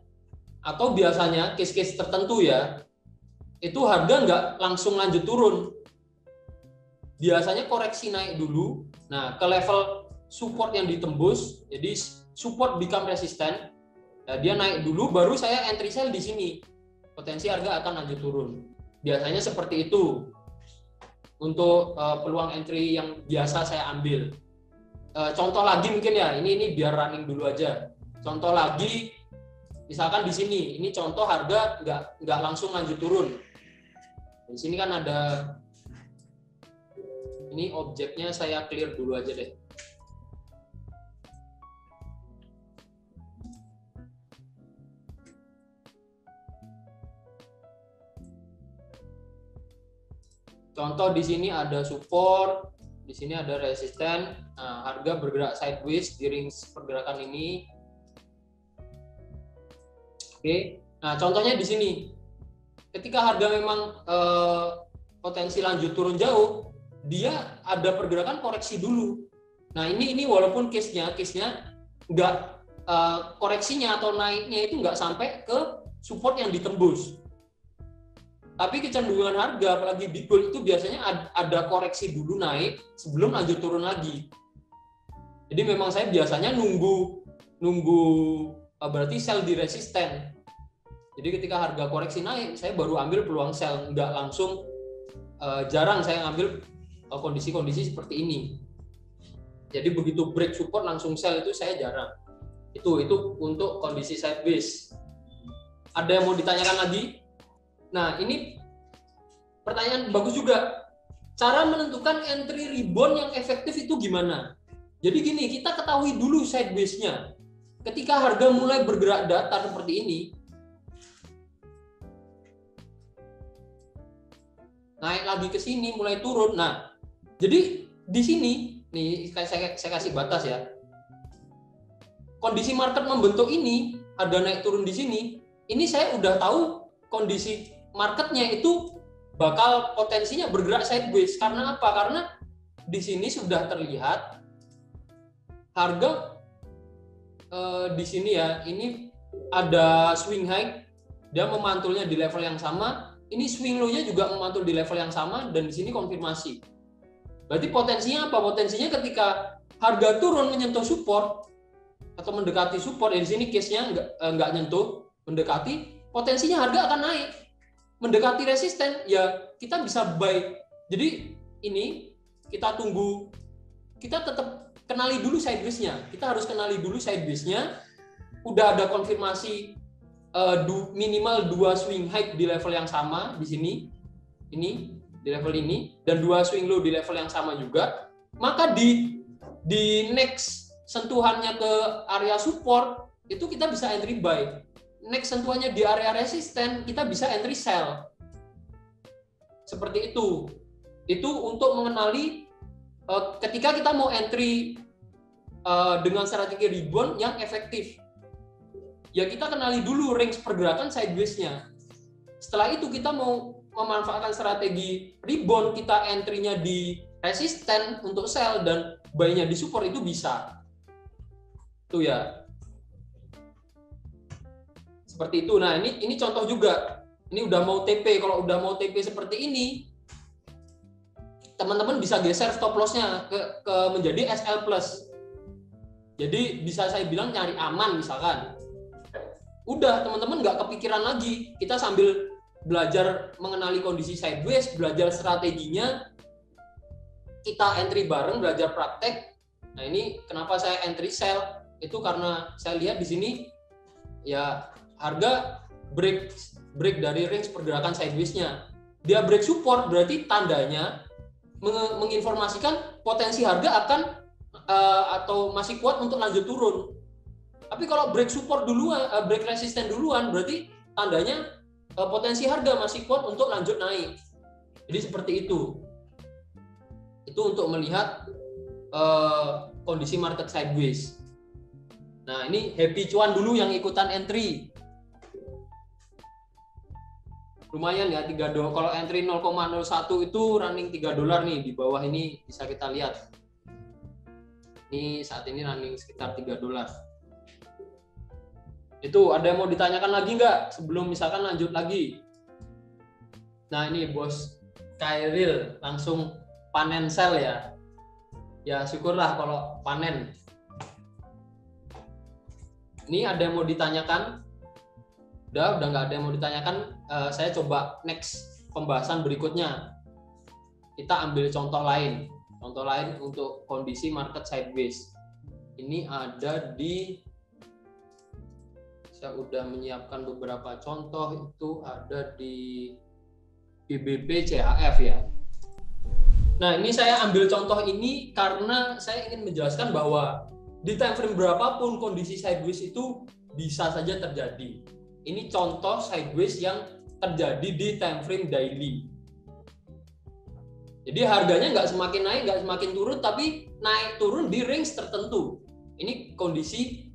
Atau biasanya case-case tertentu ya, itu harga nggak langsung lanjut turun. Biasanya koreksi naik dulu, nah ke level support yang ditembus, jadi support become resisten, nah, dia naik dulu, baru saya entry sell di sini. Potensi harga akan lanjut turun. Biasanya seperti itu untuk peluang entry yang biasa saya ambil. Contoh lagi mungkin ya, ini biar running dulu aja. Contoh lagi, misalkan di sini, ini contoh harga nggak langsung lanjut turun. Di sini kan ada, ini objeknya saya clear dulu aja deh. Contoh di sini ada support, di sini ada resisten. Nah, harga bergerak sideways di range pergerakan ini. Oke. Nah, contohnya di sini. Ketika harga memang potensi lanjut turun jauh, dia ada pergerakan koreksi dulu. Nah, ini walaupun case-nya nggak koreksinya atau naiknya itu nggak sampai ke support yang ditembus. Tapi kecenderungan harga, apalagi di gold itu biasanya ada koreksi dulu naik sebelum lanjut turun lagi. Jadi memang saya biasanya nunggu berarti sell di resisten. Jadi ketika harga koreksi naik, saya baru ambil peluang sell, nggak langsung. Jarang saya ambil kondisi-kondisi seperti ini. Jadi begitu break support langsung sell itu saya jarang. Itu untuk kondisi sideways. Ada yang mau ditanyakan lagi? Nah, ini pertanyaan bagus juga. Cara menentukan entry rebound yang efektif itu gimana? Jadi gini, kita ketahui dulu sideways-nya. Ketika harga mulai bergerak datar seperti ini, naik lagi ke sini, mulai turun. Nah, jadi di sini nih saya kasih batas ya. Kondisi market membentuk ini, harga naik turun di sini, ini saya udah tahu kondisi marketnya itu bakal potensinya bergerak sideways. Karena apa? Karena di sini sudah terlihat harga di sini ya, ini ada swing high, dia memantulnya di level yang sama. Ini swing low-nya juga memantul di level yang sama, dan di sini konfirmasi. Berarti potensinya apa? Potensinya ketika harga turun menyentuh support atau mendekati support, di sini case-nya nggak nyentuh, mendekati, potensinya harga akan naik. Mendekati resisten, ya kita bisa buy. Jadi ini kita tunggu, kita tetap kenali dulu sideways-nya. Kita harus kenali dulu sideways-nya. Udah ada konfirmasi minimal 2 swing high di level yang sama di sini, ini di level ini, dan 2 swing low di level yang sama juga, maka di next sentuhannya ke area support itu kita bisa entry buy. Next sentuhannya di area resisten kita bisa entry sell. Seperti itu. Itu untuk mengenali ketika kita mau entry dengan strategi rebound yang efektif. Ya kita kenali dulu range pergerakan sideways-nya. Setelah itu kita mau memanfaatkan strategi rebound, kita entry-nya di resisten untuk sell dan buy-nya di support, itu bisa. Itu ya. Seperti itu. Nah, ini contoh juga. Ini udah mau TP. Kalau udah mau TP seperti ini, teman-teman bisa geser stop loss-nya ke menjadi SL plus. Jadi bisa saya bilang nyari aman misalkan. Udah, teman-teman nggak kepikiran lagi. Kita sambil belajar mengenali kondisi sideways, belajar strateginya, kita entry bareng, belajar praktek. Nah, ini kenapa saya entry sell, itu karena saya lihat di sini ya harga break dari range pergerakan sideways-nya. Dia break support, berarti tandanya menginformasikan potensi harga akan atau masih kuat untuk lanjut turun. Tapi kalau break support duluan, break resisten duluan, berarti tandanya potensi harga masih kuat untuk lanjut naik. Jadi seperti itu. Itu untuk melihat kondisi market sideways. Nah, ini happy cuan dulu yang ikutan entry. Lumayan ya, $3. Kalau entry 0,01 itu running $3 nih, di bawah ini bisa kita lihat. Ini saat ini running sekitar $3. Itu ada yang mau ditanyakan lagi nggak sebelum misalkan lanjut lagi? Nah, ini Bos Kairil langsung panen sell ya. Ya syukurlah kalau panen. Ini ada yang mau ditanyakan? Udah nggak ada yang mau ditanyakan. Saya coba next pembahasan berikutnya. Kita ambil contoh lain untuk kondisi market sideways. Ini ada di, saya udah menyiapkan beberapa contoh, itu ada di BBB CHF ya. Nah, ini saya ambil contoh ini karena saya ingin menjelaskan bahwa di time frame berapapun kondisi sideways itu bisa saja terjadi. Ini contoh sideways yang terjadi di time frame daily. Jadi harganya nggak semakin naik, nggak semakin turun, tapi naik turun di range tertentu. Ini kondisi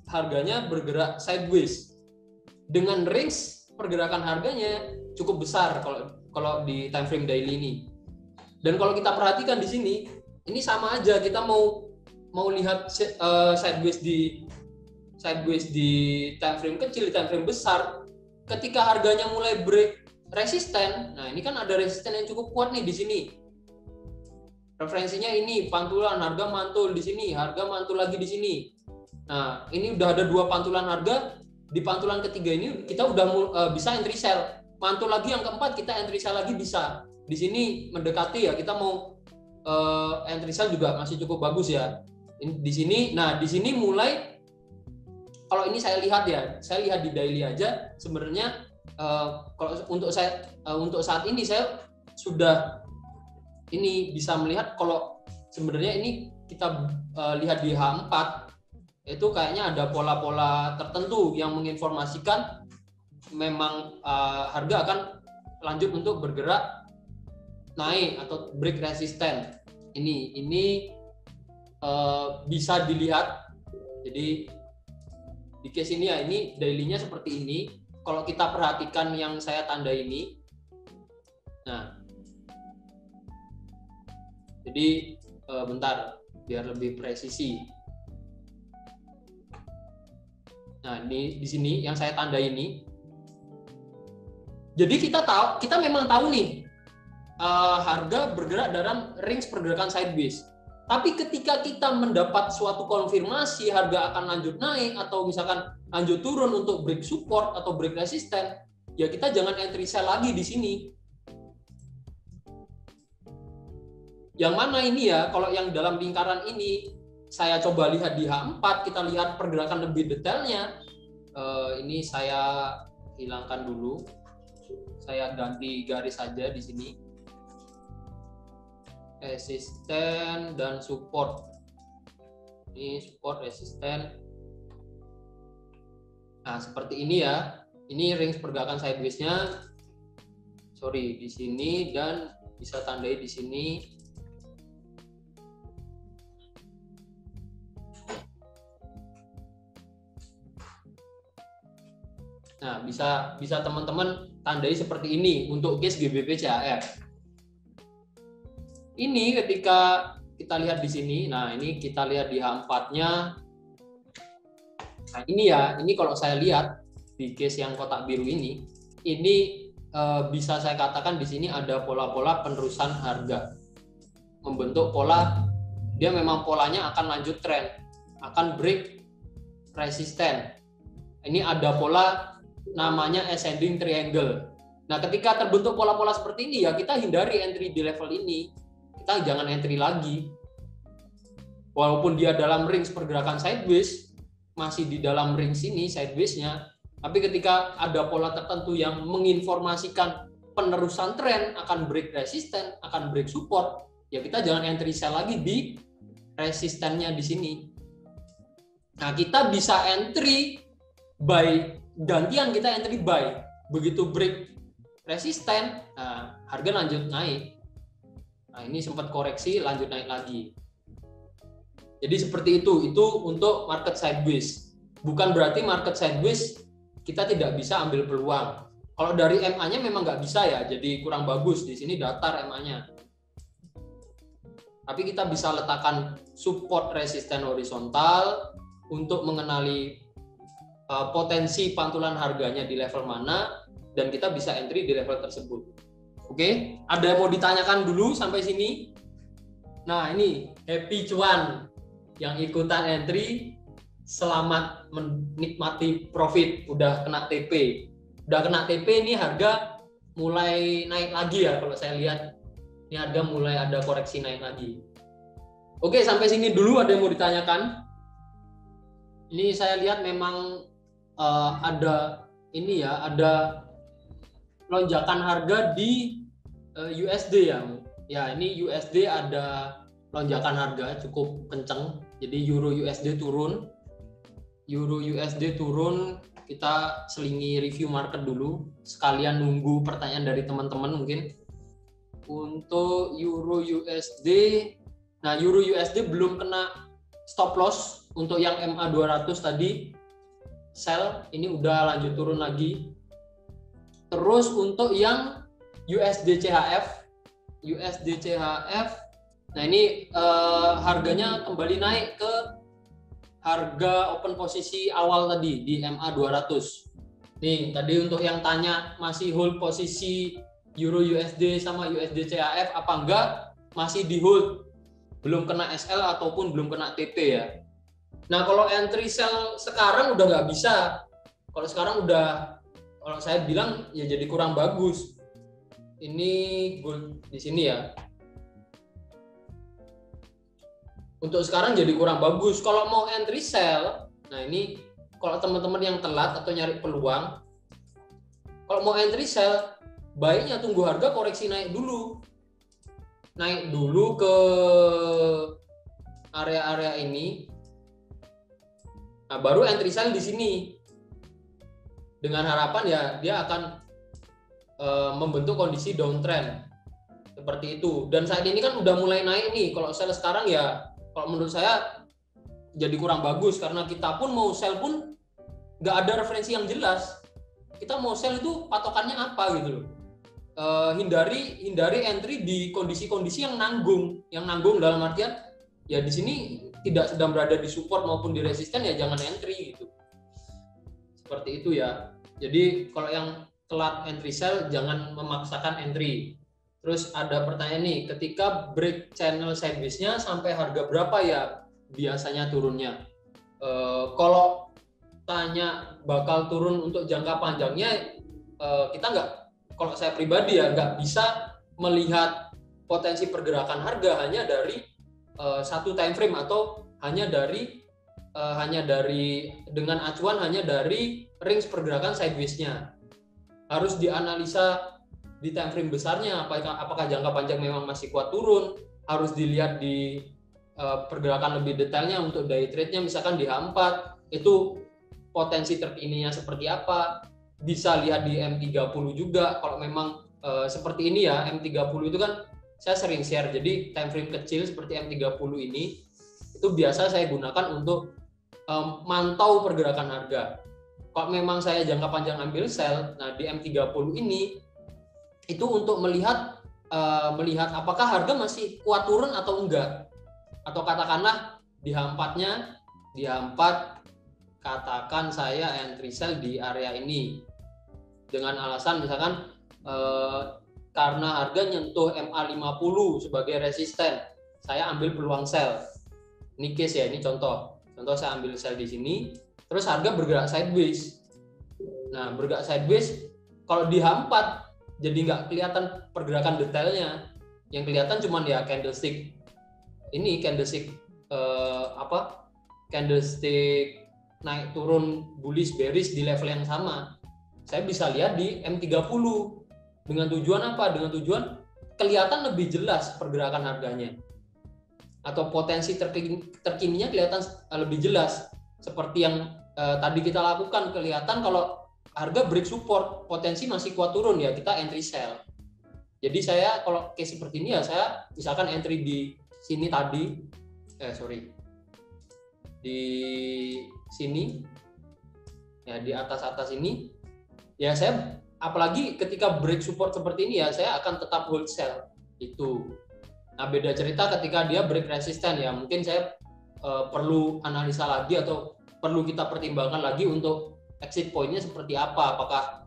harganya bergerak sideways dengan range pergerakan harganya cukup besar kalau di time frame daily ini. Dan kalau kita perhatikan di sini, ini sama aja, kita mau lihat sideways di time frame kecil, di time frame besar. Ketika harganya mulai break resisten, nah ini kan ada resisten yang cukup kuat nih di sini. Referensinya ini pantulan, harga mantul di sini, harga mantul lagi di sini. Nah, ini udah ada 2 pantulan harga. Di pantulan ketiga ini kita udah bisa entry sell. Mantul lagi yang keempat, kita entry sell lagi bisa. Di sini mendekati ya, kita mau entry sell juga masih cukup bagus ya. Di sini, nah di sini mulai, kalau ini saya lihat di daily aja sebenarnya kalau untuk saat ini saya sudah ini bisa melihat kalau sebenarnya ini kita lihat di H4 itu kayaknya ada pola-pola tertentu yang menginformasikan memang harga akan lanjut untuk bergerak naik atau break resisten. ini bisa dilihat. Jadi di case ini ya, ini daily-nya seperti ini. Kalau kita perhatikan yang saya tanda ini, nah, jadi bentar biar lebih presisi. Nah, di sini yang saya tanda ini. Jadi kita memang tahu nih harga bergerak dalam range pergerakan sideways. Tapi ketika kita mendapat suatu konfirmasi harga akan lanjut naik atau misalkan lanjut turun untuk break support atau break resisten, ya kita jangan entry sell lagi di sini. Yang mana ini ya, kalau yang dalam lingkaran ini saya coba lihat di H4, kita lihat pergerakan lebih detailnya. Ini saya hilangkan dulu. Saya ganti garis saja di sini. Resisten dan support. Ini support, resisten. Nah, seperti ini ya. Ini range pergerakan sideways-nya. Sorry, di sini dan bisa tandai di sini. Nah, bisa teman-teman tandai seperti ini untuk case GBP CHF. Ini ketika kita lihat di sini, nah ini kita lihat di H4-nya. Nah ini ya, ini kalau saya lihat di case yang kotak biru ini bisa saya katakan di sini ada pola-pola penerusan harga. Membentuk pola, dia memang polanya akan lanjut tren, akan break resisten. Ini ada pola namanya ascending triangle. Nah ketika terbentuk pola-pola seperti ini ya kita hindari entry di level ini. Kita jangan entry lagi. Walaupun dia dalam range pergerakan sideways, masih di dalam range ini sideways-nya, tapi ketika ada pola tertentu yang menginformasikan penerusan tren akan break resisten, akan break support, ya kita jangan entry sell lagi di resistennya di sini. Nah, kita bisa entry buy, gantian kita entry buy. Begitu break resisten, nah, harga lanjut naik. Nah, ini sempat koreksi, lanjut naik lagi. Jadi seperti itu untuk market sideways. Bukan berarti market sideways kita tidak bisa ambil peluang. Kalau dari MA-nya memang nggak bisa ya, jadi kurang bagus. Di sini datar MA-nya. Tapi kita bisa letakkan support resisten horizontal untuk mengenali potensi pantulan harganya di level mana, dan kita bisa entry di level tersebut. Oke, ada yang mau ditanyakan dulu sampai sini? Nah, ini happy cuan yang ikutan entry, selamat menikmati profit, udah kena TP. Udah kena TP ini harga mulai naik lagi ya kalau saya lihat. Ini harga mulai ada koreksi naik lagi. Oke, sampai sini dulu ada yang mau ditanyakan? Ini saya lihat memang ada ini ya, ada lonjakan harga di USD ya. Ya, ini USD ada lonjakan harga cukup kencang. Jadi Euro USD turun. Euro USD turun, kita selingi review market dulu. Sekalian nunggu pertanyaan dari teman-teman mungkin. Untuk Euro USD, nah Euro USD belum kena stop loss untuk yang MA 200 tadi. Sell, ini udah lanjut turun lagi. Terus untuk yang USD CHF, nah ini harganya kembali naik ke harga open posisi awal tadi di MA 200. Nih, tadi untuk yang tanya masih hold posisi Euro USD sama USD CHF apa enggak, masih di hold. Belum kena SL ataupun belum kena TP ya. Nah, kalau entry sell sekarang udah nggak bisa. Kalau sekarang udah, kalau saya bilang ya jadi kurang bagus. Ini gold di sini ya. Untuk sekarang jadi kurang bagus. Kalau mau entry sell, nah ini kalau teman-teman yang telat atau nyari peluang, kalau mau entry sell, baiknya tunggu harga koreksi naik dulu. Naik dulu ke area-area ini. Nah, baru entry sell di sini. Dengan harapan ya dia akan membentuk kondisi downtrend. Seperti itu. Dan saat ini kan udah mulai naik nih. Kalau sell sekarang ya, kalau menurut saya jadi kurang bagus karena kita pun mau sell pun nggak ada referensi yang jelas. Kita mau sell itu patokannya apa gitu loh. Hindari entry di kondisi-kondisi yang nanggung dalam artian ya di sini tidak sedang berada di support maupun di resisten ya jangan entry gitu. Seperti itu ya. Jadi kalau yang telat entry sell jangan memaksakan entry. Terus ada pertanyaan nih, ketika break channel sideways-nya sampai harga berapa ya biasanya turunnya? Kalau tanya bakal turun untuk jangka panjangnya, kita nggak, kalau saya pribadi ya nggak bisa melihat potensi pergerakan harga hanya dari satu time frame atau hanya dari dengan acuan hanya dari range pergerakan sideways-nya. Harus dianalisa di time frame besarnya, apakah jangka panjang memang masih kuat turun, harus dilihat di pergerakan lebih detailnya untuk day trade-nya, misalkan di H4 itu potensi terkininya seperti apa, bisa lihat di M30 juga. Kalau memang seperti ini ya, M30 itu kan saya sering share, jadi time frame kecil seperti M30 ini itu biasa saya gunakan untuk mantau pergerakan harga. Kalau memang saya jangka panjang ambil sell, nah di M30 ini itu untuk melihat apakah harga masih kuat turun atau enggak, atau katakanlah di H4-nya, di H4 katakan saya entry sell di area ini dengan alasan misalkan karena harga nyentuh MA50 sebagai resisten, saya ambil peluang sell. Ini case ya, ini contoh saya ambil sell di sini, terus harga bergerak sideways. Nah bergerak sideways, kalau di H4 jadi nggak kelihatan pergerakan detailnya, yang kelihatan cuman ya candlestick ini, candlestick candlestick naik turun bullish bearish di level yang sama. Saya bisa lihat di M30 dengan tujuan apa? Dengan tujuan kelihatan lebih jelas pergerakan harganya atau potensi terkininya kelihatan lebih jelas, seperti yang tadi kita lakukan. Kelihatan kalau harga break support, potensi masih kuat turun ya kita entry sell. Jadi saya kalau case seperti ini ya saya misalkan entry di sini tadi, di sini ya, di atas ini ya, saya apalagi ketika break support seperti ini ya saya akan tetap hold sell itu. Nah beda cerita ketika dia break resisten ya, mungkin saya perlu analisa lagi atau perlu kita pertimbangkan lagi untuk exit point-nya seperti apa, apakah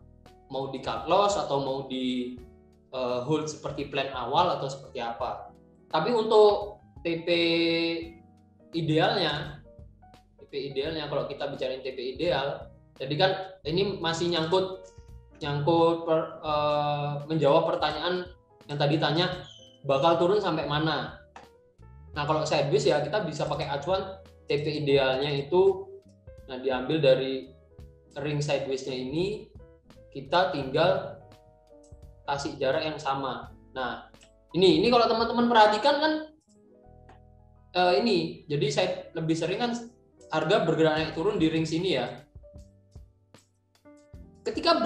mau di cut loss atau mau di hold seperti plan awal atau seperti apa. Tapi untuk TP idealnya kalau kita bicarain TP ideal, jadi kan ini masih nyangkut menjawab pertanyaan yang tadi tanya bakal turun sampai mana. Nah kalau sideways ya kita bisa pakai acuan TP idealnya itu, nah diambil dari ring sideways-nya ini, kita tinggal kasih jarak yang sama. Nah ini kalau teman-teman perhatikan kan ini, jadi saya lebih sering kan harga bergerak naik turun di ring sini ya. Ketika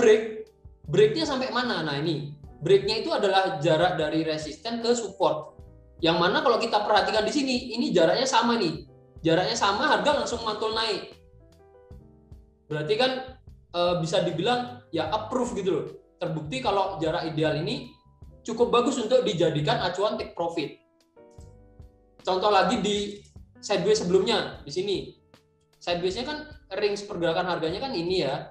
breaknya sampai mana? Nah ini breaknya itu adalah jarak dari resisten ke support. Yang mana kalau kita perhatikan di sini, ini jaraknya sama nih. Jaraknya sama, harga langsung mantul naik. Berarti kan bisa dibilang ya approve gitu loh. Terbukti kalau jarak ideal ini cukup bagus untuk dijadikan acuan take profit. Contoh lagi di sideways sebelumnya di sini. Sideways-nya kan range pergerakan harganya kan ini ya.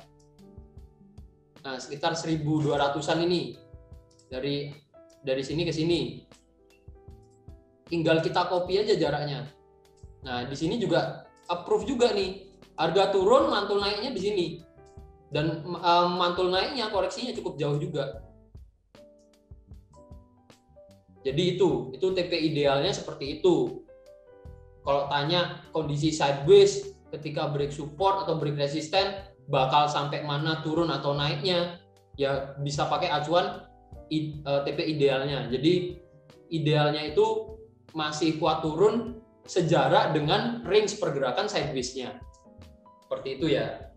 Nah, sekitar 1.200-an ini. Dari sini ke sini. Tinggal kita copy aja jaraknya. Nah, di sini juga approve juga nih. Harga turun, mantul naiknya di sini. Dan mantul naiknya koreksinya cukup jauh juga. Jadi itu TP idealnya seperti itu. Kalau tanya kondisi sideways ketika break support atau break resisten bakal sampai mana turun atau naiknya, ya bisa pakai acuan TP idealnya. Jadi idealnya itu masih kuat turun sejarak dengan range pergerakan sideways-nya. Seperti itu ya.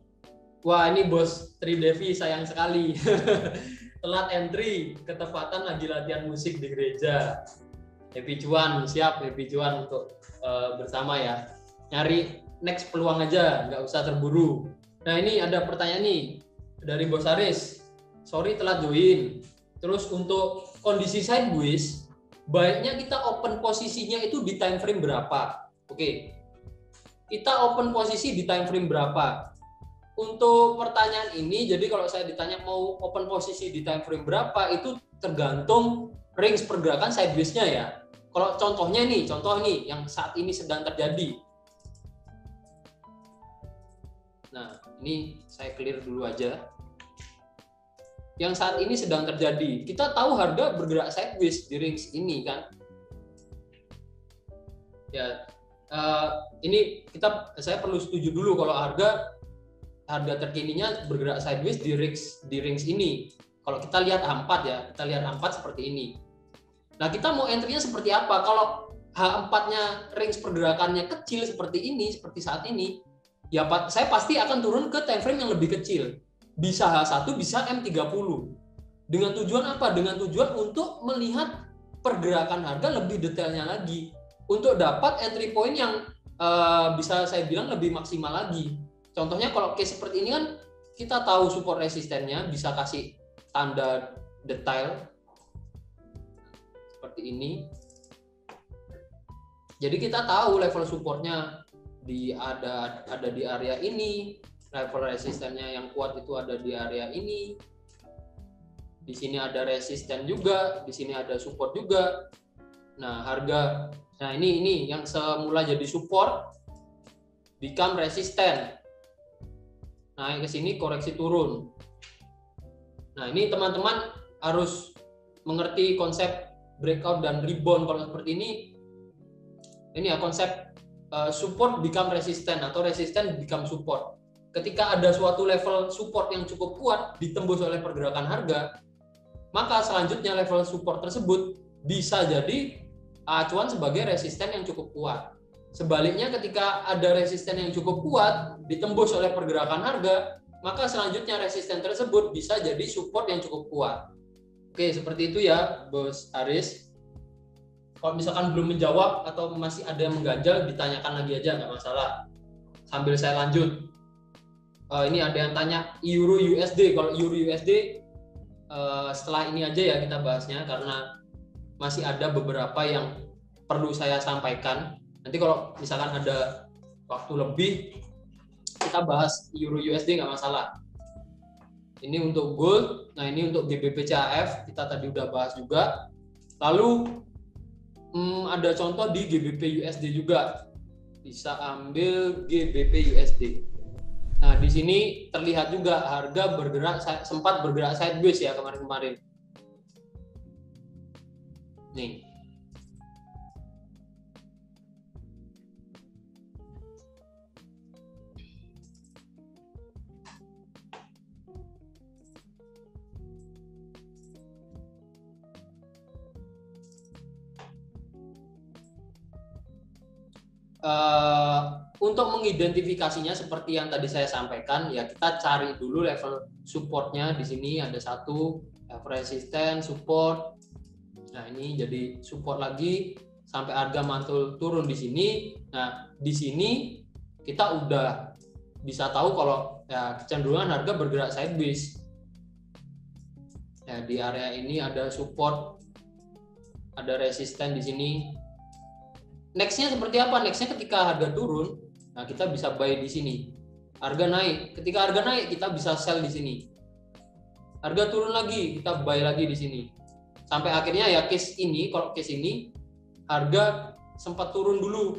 Wah, ini Bos Tridevi sayang sekali. Telat entry, ketepatan lagi latihan musik di gereja. Happy cuan, siap Happy cuan untuk bersama ya. Nyari next peluang aja, nggak usah terburu. Nah, ini ada pertanyaan nih dari Bos Aris. Sorry telat join. Terus untuk kondisi sideways, baiknya kita open posisinya itu di time frame berapa? Oke. Kita open posisi di time frame berapa? Untuk pertanyaan ini, jadi kalau saya ditanya mau open posisi di time frame berapa, itu tergantung range pergerakan sideways-nya ya. Kalau contohnya nih, contoh nih yang saat ini sedang terjadi. Nah, ini saya clear dulu aja. Yang saat ini sedang terjadi, kita tahu harga bergerak sideways di range ini kan. Ya, ini saya perlu setuju dulu kalau harga terkininya bergerak sideways di range ini. Kalau kita lihat H4 ya, kita lihat H4 seperti ini. Nah, kita mau entry-nya seperti apa? Kalau H4-nya range pergerakannya kecil seperti ini, seperti saat ini, ya saya pasti akan turun ke time frame yang lebih kecil. Bisa H1, bisa M30. Dengan tujuan apa? Dengan tujuan untuk melihat pergerakan harga lebih detailnya lagi. Untuk dapat entry point yang bisa saya bilang lebih maksimal lagi. Contohnya kalau case seperti ini kan kita tahu support resistennya, bisa kasih tanda detail seperti ini. Jadi kita tahu level supportnya ada di area ini, level resistennya yang kuat itu ada di area ini. Di sini ada resisten juga, di sini ada support juga. Nah, ini yang semula jadi support become resisten. Naik ke sini koreksi turun. Nah, ini teman-teman harus mengerti konsep breakout dan rebound. Kalau seperti ini ya konsep support become resisten atau resisten become support. Ketika ada suatu level support yang cukup kuat ditembus oleh pergerakan harga, maka selanjutnya level support tersebut bisa jadi acuan sebagai resisten yang cukup kuat. Sebaliknya ketika ada resisten yang cukup kuat ditembus oleh pergerakan harga, maka selanjutnya resisten tersebut bisa jadi support yang cukup kuat. Oke, seperti itu ya, Bos Aris. Kalau misalkan belum menjawab atau masih ada yang mengganjal, ditanyakan lagi aja, nggak masalah. Sambil saya lanjut. Ini ada yang tanya Euro USD. Kalau Euro USD setelah ini aja ya kita bahasnya, karena masih ada beberapa yang perlu saya sampaikan. Nanti kalau misalkan ada waktu lebih, kita bahas Euro USD nggak masalah. Ini untuk gold, nah ini untuk GBP CHF, kita tadi udah bahas juga. Lalu ada contoh di GBP USD juga. Bisa ambil GBP USD. Nah, di sini terlihat juga harga sempat bergerak sideways ya kemarin-kemarin. Nih. Untuk mengidentifikasinya seperti yang tadi saya sampaikan, ya kita cari dulu level supportnya. Di sini ada satu level resisten, support. Nah, ini jadi support lagi sampai harga mantul turun di sini. Nah, di sini kita udah bisa tahu kalau ya kecenderungan harga bergerak sideways. Ya, di area ini ada support, ada resisten di sini. Next-nya seperti apa? Next-nya ketika harga turun, nah kita bisa buy di sini. Harga naik, ketika harga naik kita bisa sell di sini. Harga turun lagi, kita buy lagi di sini. Sampai akhirnya ya case ini, kalau case ini harga sempat turun dulu.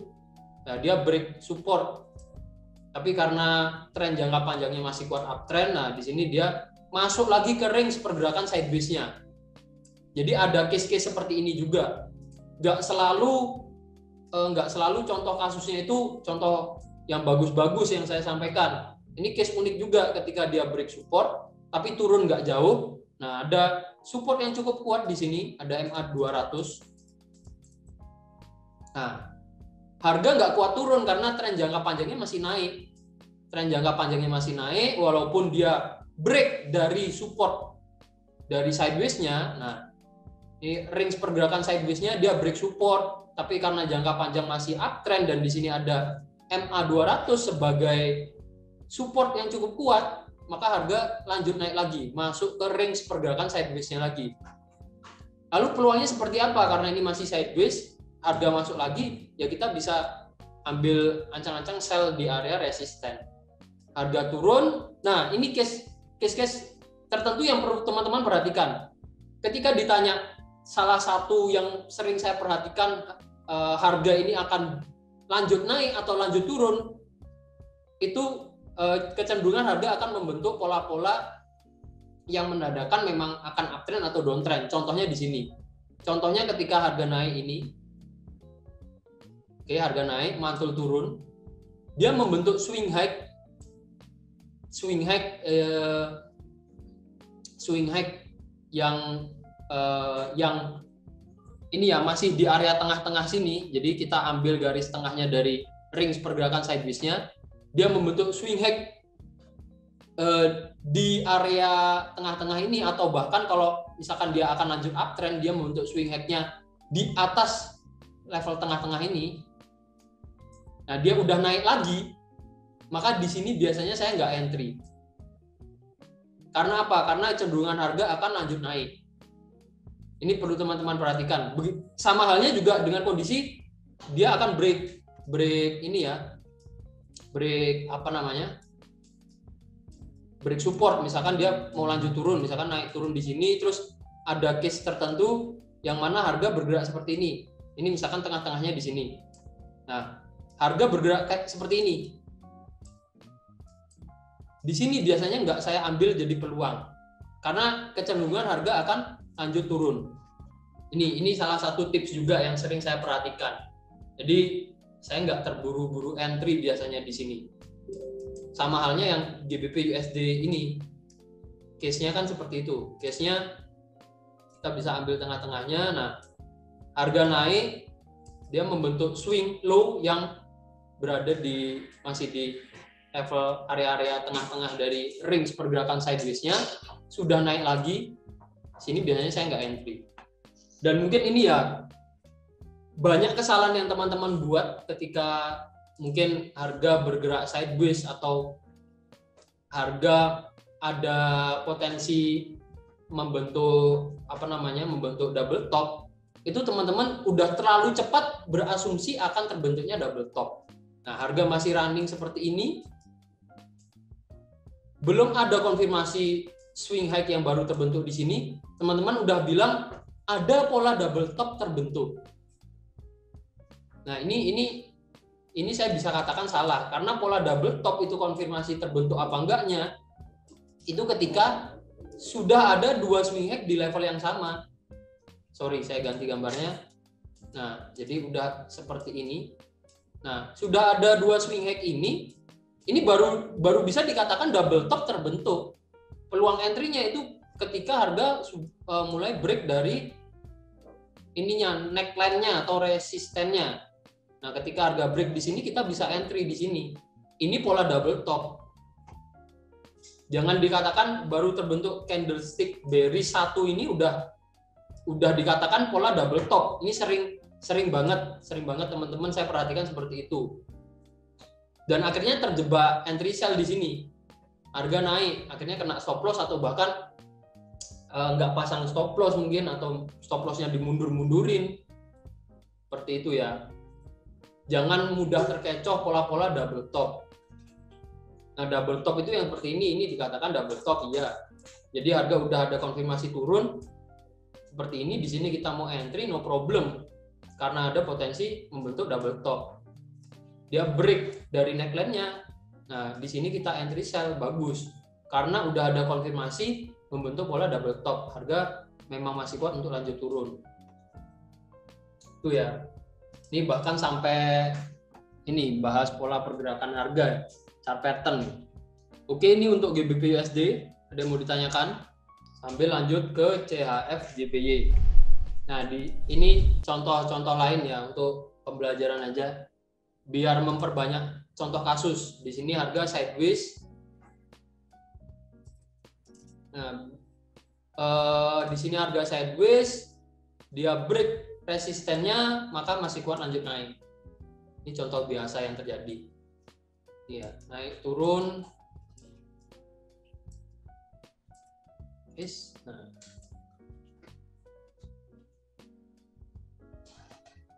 Nah, dia break support. Tapi karena tren jangka panjangnya masih kuat uptrend, nah di sini dia masuk lagi ke range pergerakan sideways-nya. Jadi ada case-case seperti ini juga. Nggak selalu contoh kasusnya itu contoh yang bagus-bagus yang saya sampaikan. Ini case unik juga ketika dia break support tapi turun nggak jauh. Nah, ada support yang cukup kuat di sini, ada MA 200. Nah, harga nggak kuat turun karena tren jangka panjangnya masih naik. tren jangka panjangnya masih naik, walaupun dia break dari support dari sideways-nya. Nah, ini range pergerakan sideways-nya dia break support, tapi karena jangka panjang masih uptrend dan di sini ada MA200 sebagai support yang cukup kuat, maka harga lanjut naik lagi, masuk ke range pergerakan sideways-nya lagi. Lalu peluangnya seperti apa? Karena ini masih sideways, harga masuk lagi, ya kita bisa ambil ancang-ancang sell di area resisten. Harga turun, nah ini case tertentu yang perlu teman-teman perhatikan. Ketika ditanya salah satu yang sering saya perhatikan, harga ini akan lanjut naik atau lanjut turun, itu kecenderungan harga akan membentuk pola-pola yang menandakan memang akan uptrend atau downtrend. Contohnya di sini. Contohnya ketika harga naik ini, oke, harga naik, mantul turun, dia membentuk swing high yang ini ya masih di area tengah-tengah sini. Jadi kita ambil garis tengahnya dari range pergerakan sideways-nya, dia membentuk swing high di area tengah-tengah ini, atau bahkan kalau misalkan dia akan lanjut uptrend, dia membentuk swing high-nya di atas level tengah-tengah ini. Nah, dia udah naik lagi, maka di sini biasanya saya nggak entry. Karena apa? Karena cenderungan harga akan lanjut naik. Ini perlu teman-teman perhatikan. Sama halnya juga dengan kondisi dia akan break ini ya, break break support. Misalkan dia mau lanjut turun, misalkan naik turun di sini, terus ada case tertentu yang mana harga bergerak seperti ini. Ini misalkan tengah-tengahnya di sini. Nah, harga bergerak kayak seperti ini. Di sini biasanya nggak saya ambil jadi peluang, karena kecenderungan harga akan lanjut turun. Ini salah satu tips juga yang sering saya perhatikan. Jadi saya nggak terburu-buru entry biasanya di sini. Sama halnya yang GBP USD ini, case-nya kan seperti itu. Case-nya kita bisa ambil tengah-tengahnya. Nah, harga naik, dia membentuk swing low yang berada masih di level area-area tengah-tengah dari range pergerakan sideways-nya. Sudah naik lagi, sini biasanya saya nggak entry. Dan mungkin ini ya banyak kesalahan yang teman-teman buat ketika mungkin harga bergerak sideways atau harga ada potensi membentuk membentuk double top. Itu teman-teman udah terlalu cepat berasumsi akan terbentuknya double top. Nah, harga masih running seperti ini, belum ada konfirmasi swing high yang baru terbentuk di sini, teman-teman udah bilang ada pola double top terbentuk. Nah, ini saya bisa katakan salah, karena pola double top itu konfirmasi terbentuk apa enggaknya itu ketika sudah ada dua swing high di level yang sama. Sorry, saya ganti gambarnya. Nah, jadi udah seperti ini. Nah, sudah ada dua swing high ini baru bisa dikatakan double top terbentuk. Peluang entry-nya itu ketika harga mulai break dari ininya, neckline-nya atau resistennya. Nah, ketika harga break di sini kita bisa entry di sini. Ini pola double top. Jangan dikatakan baru terbentuk candlestick bearish satu ini udah dikatakan pola double top. Ini sering banget teman-teman saya perhatikan seperti itu. Dan akhirnya terjebak entry sell di sini. Harga naik, akhirnya kena stop loss atau bahkan nggak pasang stop loss mungkin, atau stop lossnya dimundur-mundurin. Seperti itu ya. Jangan mudah terkecoh pola-pola double top. Nah, double top itu yang seperti ini dikatakan double top, iya. Jadi harga udah ada konfirmasi turun seperti ini, di sini kita mau entry no problem karena ada potensi membentuk double top. Dia break dari neckline-nya. Nah, di sini kita entry sell, bagus. Karena udah ada konfirmasi membentuk pola double top. Harga memang masih kuat untuk lanjut turun. Itu ya. Ini bahkan sampai ini bahas pola pergerakan harga, chart pattern. Oke, ini untuk GBP USD. Ada yang mau ditanyakan? Sambil lanjut ke CHF JPY. Nah, ini contoh-contoh lain ya untuk pembelajaran aja, biar memperbanyak contoh kasus. Di sini harga sideways. Nah, di sini harga sideways, dia break resistennya, maka masih kuat lanjut naik. Ini contoh biasa yang terjadi. Iya, naik turun. Nah.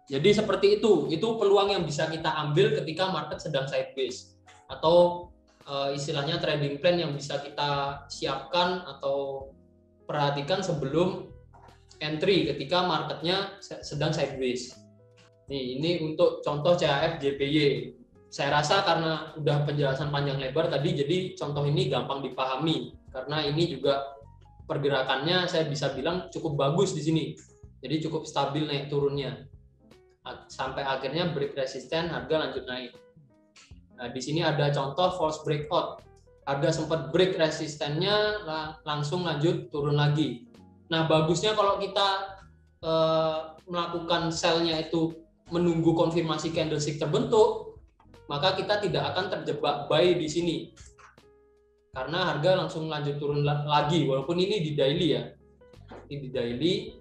Jadi seperti itu peluang yang bisa kita ambil ketika market sedang sideways, atau istilahnya trading plan yang bisa kita siapkan atau perhatikan sebelum entry ketika marketnya sedang sideways. Ini untuk contoh CHF JPY. Saya rasa karena udah penjelasan panjang lebar tadi, jadi contoh ini gampang dipahami karena ini juga pergerakannya saya bisa bilang cukup bagus di sini. Jadi cukup stabil naik turunnya. Sampai akhirnya break resisten, harga lanjut naik. Nah, di sini ada contoh false breakout. Harga sempat break resistennya, langsung lanjut turun lagi. Nah, bagusnya kalau kita melakukan sell-nya itu menunggu konfirmasi candlestick terbentuk, maka kita tidak akan terjebak buy di sini. Karena harga langsung lanjut turun lagi, walaupun ini di daily ya. Ini di daily.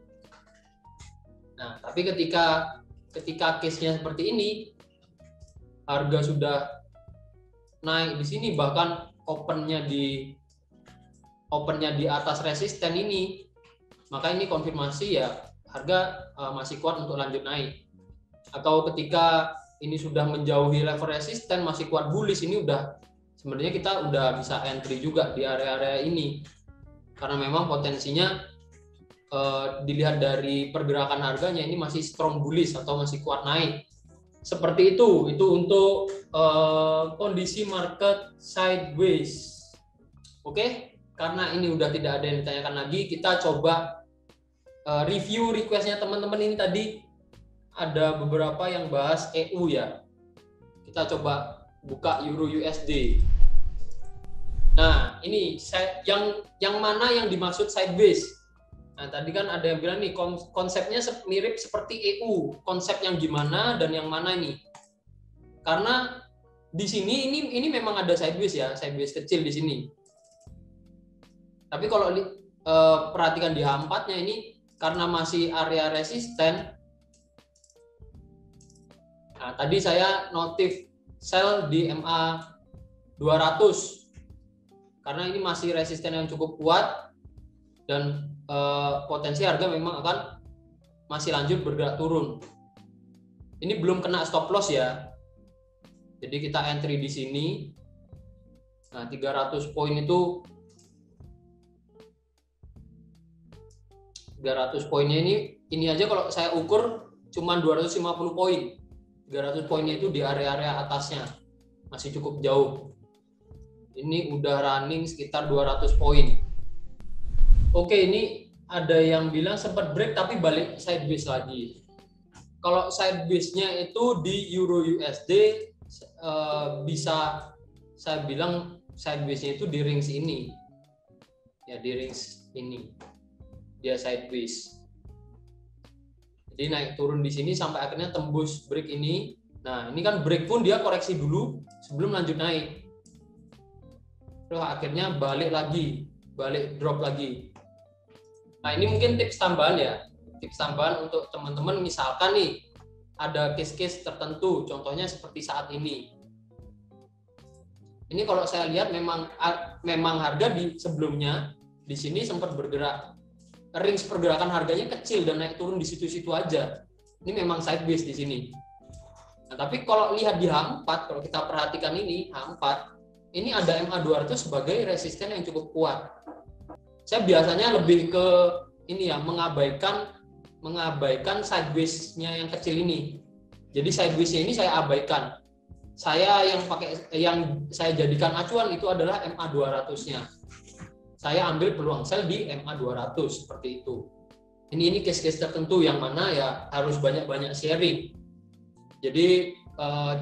Nah, tapi ketika case-nya seperti ini, harga sudah naik di sini, bahkan opennya di atas resisten ini, maka ini konfirmasi ya harga masih kuat untuk lanjut naik. Atau ketika ini sudah menjauhi level resisten, masih kuat bullish, ini udah sebenarnya kita udah bisa entry juga di area-area ini, karena memang potensinya dilihat dari pergerakan harganya ini masih strong bullish atau masih kuat naik. Seperti itu untuk kondisi market sideways. Oke, karena ini udah tidak ada yang ditanyakan lagi, kita coba review requestnya teman-teman. Ini tadi ada beberapa yang bahas EU ya. Kita coba buka Euro USD. Nah, ini yang mana yang dimaksud sideways? Nah, tadi kan ada yang bilang nih konsepnya mirip seperti EU. Konsep yang gimana dan yang mana nih? Karena di sini ini memang ada sideways ya, sideways kecil di sini. Tapi kalau perhatikan di H4-nya ini karena masih area resisten. Nah, tadi saya notif sell di MA 200 karena ini masih resisten yang cukup kuat dan potensi harga memang akan masih lanjut bergerak turun. Ini belum kena stop loss ya. Jadi kita entry di sini. Nah, 300 poin itu 300 poinnya ini aja kalau saya ukur cuma 250 poin. 300 poinnya itu di area-area atasnya. Masih cukup jauh. Ini udah running sekitar 200 poin. Oke, ini ada yang bilang sempat break tapi balik sideways lagi. Kalau sideways-nya itu di Euro USD bisa saya bilang sideways-nya itu di range ini. Ya, di range ini. Dia sideways. Jadi naik turun di sini sampai akhirnya tembus break ini. Nah, ini kan break pun dia koreksi dulu sebelum lanjut naik. Terus akhirnya balik drop lagi. Nah, ini mungkin tips tambahan ya. Tips tambahan untuk teman-teman, misalkan nih ada case-case tertentu, contohnya seperti saat ini. Ini kalau saya lihat memang harga di sebelumnya di sini sempat bergerak. Range pergerakan harganya kecil dan naik turun di situ-situ aja. Ini memang sideways di sini. Nah, tapi kalau lihat di H4, kalau kita perhatikan ini H4, ini ada MA200 sebagai resisten yang cukup kuat. Saya biasanya lebih ke ini ya, mengabaikan sideways-nya yang kecil ini. Jadi sideways-nya ini saya abaikan. Yang saya jadikan acuan itu adalah MA200-nya. Saya ambil peluang sell di MA200 seperti itu. Ini case-case tertentu yang mana ya harus banyak-banyak sharing. Jadi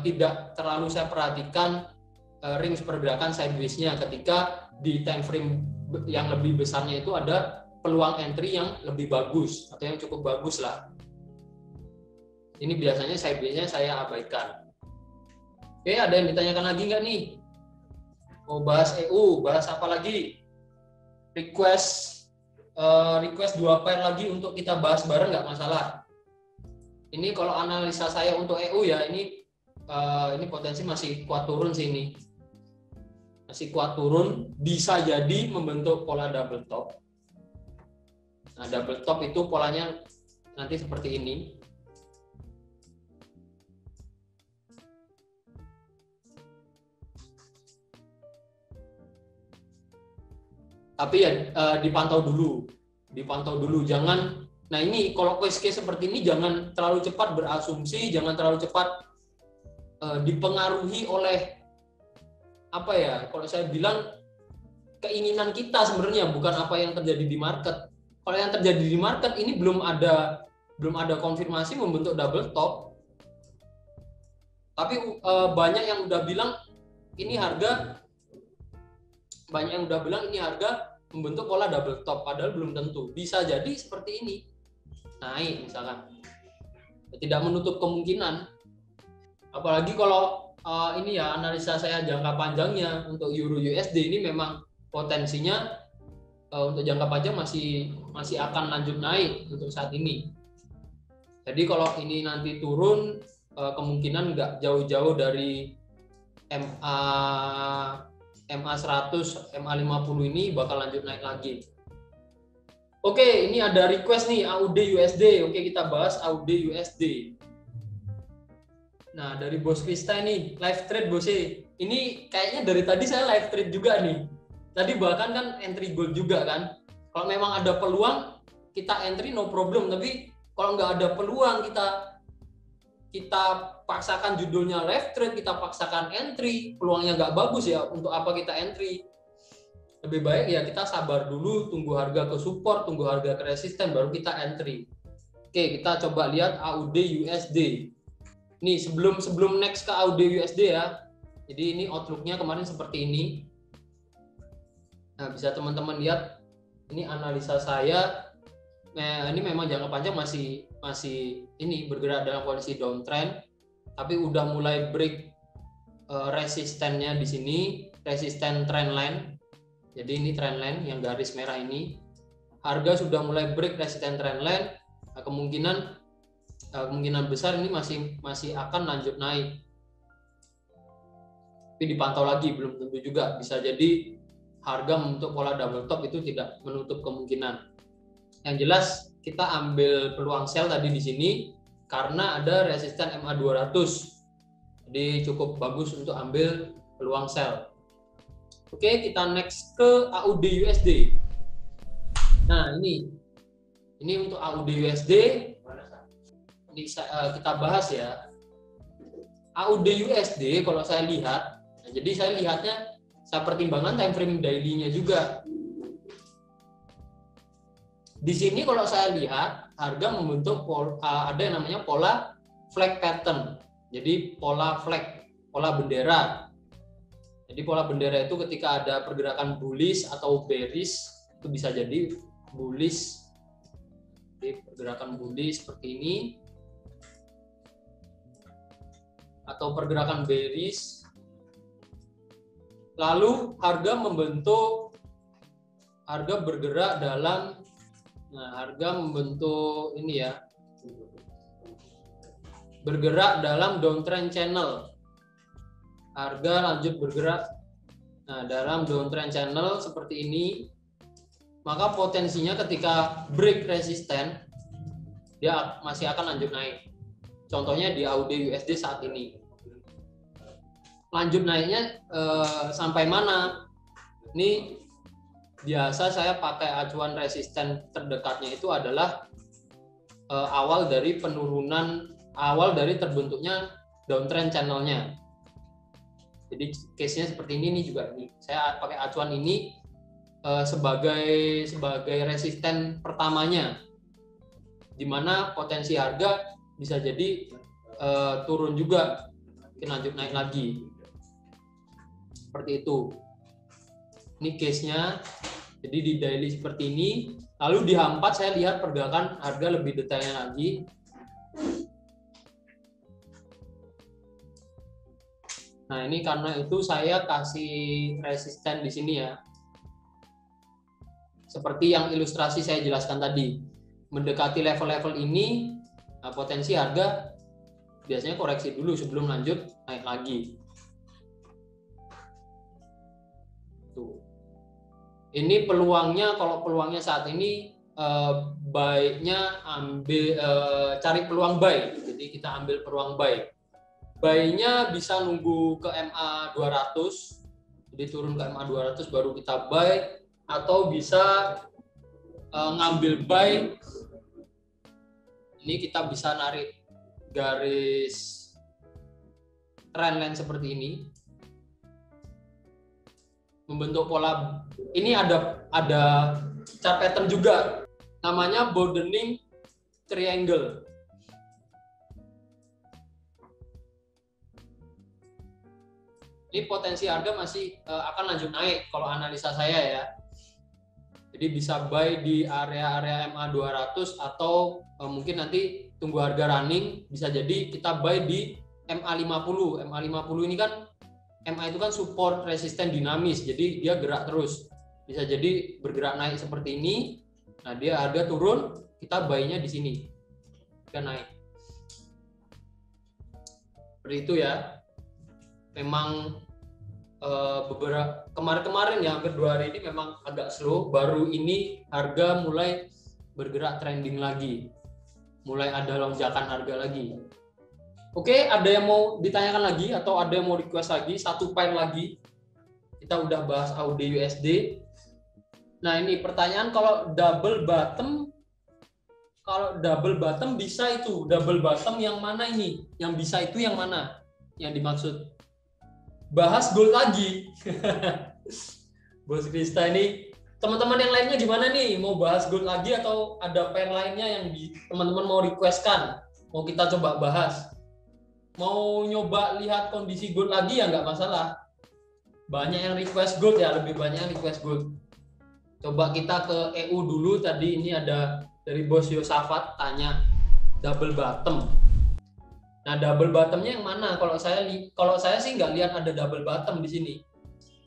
tidak terlalu saya perhatikan range pergerakan sideways-nya ketika di time frame yang lebih besarnya itu ada peluang entry yang lebih bagus atau yang cukup bagus lah. Ini biasanya sideways-nya saya abaikan. Oke, ada yang ditanyakan lagi nggak nih? Mau bahas EU, bahas apa lagi? Request request 2 pair lagi untuk kita bahas bareng nggak masalah. Ini kalau analisa saya untuk EU ya, ini potensi masih kuat turun sih ini. Masih kuat turun, bisa jadi membentuk pola double top. Nah, double top itu polanya nanti seperti ini. Tapi ya dipantau dulu, jangan. Nah ini kalau case seperti ini jangan terlalu cepat berasumsi, jangan terlalu cepat dipengaruhi oleh apa ya? Kalau saya bilang keinginan kita sebenarnya, bukan apa yang terjadi di market. Kalau yang terjadi di market ini belum ada konfirmasi membentuk double top. Tapi banyak yang udah bilang ini harga membentuk pola double top, padahal belum tentu. Bisa jadi seperti ini, naik misalkan. Tidak menutup kemungkinan. Apalagi kalau ini ya analisa saya jangka panjangnya untuk Euro USD ini memang potensinya untuk jangka panjang masih akan lanjut naik untuk saat ini. Jadi kalau ini nanti turun, kemungkinan nggak jauh-jauh dari MA 100, MA 50 ini bakal lanjut naik lagi. Oke, ini ada request nih AUD USD. Oke, kita bahas AUD USD. Nah, dari Bos Krista ini live trade Bos. Ini kayaknya dari tadi saya live trade juga nih. Tadi bahkan kan entry gold juga kan. Kalau memang ada peluang kita entry no problem, tapi kalau nggak ada peluang kita paksakan judulnya live trade, kita paksakan entry, peluangnya nggak bagus ya, untuk apa kita entry? Lebih baik ya kita sabar dulu, tunggu harga ke support, tunggu harga ke resisten, baru kita entry. Oke, kita coba lihat AUD USD. Nih sebelum next ke AUD USD ya, jadi ini outlook-nya kemarin seperti ini. Nah, bisa teman-teman lihat, ini analisa saya. Nah, ini memang jangka panjang masih ini bergerak dalam kondisi downtrend, tapi udah mulai break resistennya di sini, resisten trendline. Jadi ini trendline yang garis merah ini. Harga sudah mulai break resisten trendline. Nah, kemungkinan besar ini masih akan lanjut naik. Tapi dipantau lagi, belum tentu juga. Bisa jadi harga membentuk pola double top, itu tidak menutup kemungkinan. Yang jelas kita ambil peluang sell tadi di sini karena ada resisten MA 200. Jadi cukup bagus untuk ambil peluang sell. Oke, kita next ke AUD USD. Nah, ini untuk AUD USD. Ini kita bahas ya. AUD USD kalau saya lihat, nah, jadi saya lihatnya, saya pertimbangkan time frame daily-nya juga. Di sini kalau saya lihat harga membentuk ada yang namanya pola flag pattern. Jadi pola flag, pola bendera. Jadi pola bendera itu ketika ada pergerakan bullish atau bearish, itu bisa jadi bullish. Jadi pergerakan bullish seperti ini, atau pergerakan bearish. Lalu harga bergerak dalam, harga membentuk ini ya, bergerak dalam downtrend channel. Harga lanjut bergerak dalam downtrend channel seperti ini, maka potensinya ketika break resisten dia masih akan lanjut naik. Contohnya di AUD USD saat ini. Lanjut naiknya sampai mana? Ini biasa saya pakai acuan resisten terdekatnya itu adalah awal dari terbentuknya downtrend channelnya. Jadi case-nya seperti ini nih juga nih. Saya pakai acuan ini sebagai resisten pertamanya, di mana potensi harga bisa jadi turun juga, mungkin lanjut naik lagi. Seperti itu. Ini case-nya. Jadi di daily seperti ini. Lalu di H4 saya lihat pergerakan harga lebih detailnya lagi. Nah, ini karena itu saya kasih resisten di sini ya. Seperti yang ilustrasi saya jelaskan tadi. Mendekati level-level ini, nah, potensi harga biasanya koreksi dulu sebelum lanjut naik lagi. Tuh. Ini peluangnya, kalau peluangnya saat ini baiknya ambil cari peluang buy. Jadi kita ambil peluang buy. Buy-nya bisa nunggu ke MA 200, jadi turun ke MA 200 baru kita buy, atau bisa ngambil buy. Ini kita bisa narik garis trendline seperti ini, membentuk pola. Ini ada chart pattern juga, namanya broadening triangle. Ini potensi harga masih akan lanjut naik kalau analisa saya ya. Jadi bisa buy di area-area MA 200 atau mungkin nanti tunggu harga running, bisa jadi kita buy di MA 50. MA 50 ini kan, MA itu kan support resisten dinamis, jadi dia gerak terus. Bisa jadi bergerak naik seperti ini. Nah, dia harga turun, kita buy-nya di sini. Dia naik. Seperti itu ya. Memang beberapa kemarin-kemarin ya, hampir 2 hari ini memang agak slow. Baru ini harga mulai bergerak trending lagi, mulai ada lonjakan harga lagi. Oke, ada yang mau ditanyakan lagi atau ada yang mau request lagi? Satu poin lagi, kita udah bahas AUD USD. Nah, ini pertanyaan, kalau double bottom bisa itu double bottom yang mana ini? Yang bisa itu yang mana? Yang dimaksud? Bahas gold lagi. Bos Krista ini, teman-teman yang lainnya gimana nih? Mau bahas gold lagi atau ada pair lainnya yang teman-teman mau requestkan? Mau kita coba bahas? Mau nyoba lihat kondisi gold lagi ya nggak masalah. Banyak yang request gold ya, lebih banyak yang request gold. Coba kita ke EU dulu. Tadi ini ada dari Bos Yosafat tanya double bottom. Nah, double bottomnya yang mana? Kalau saya sih nggak lihat ada double bottom di sini.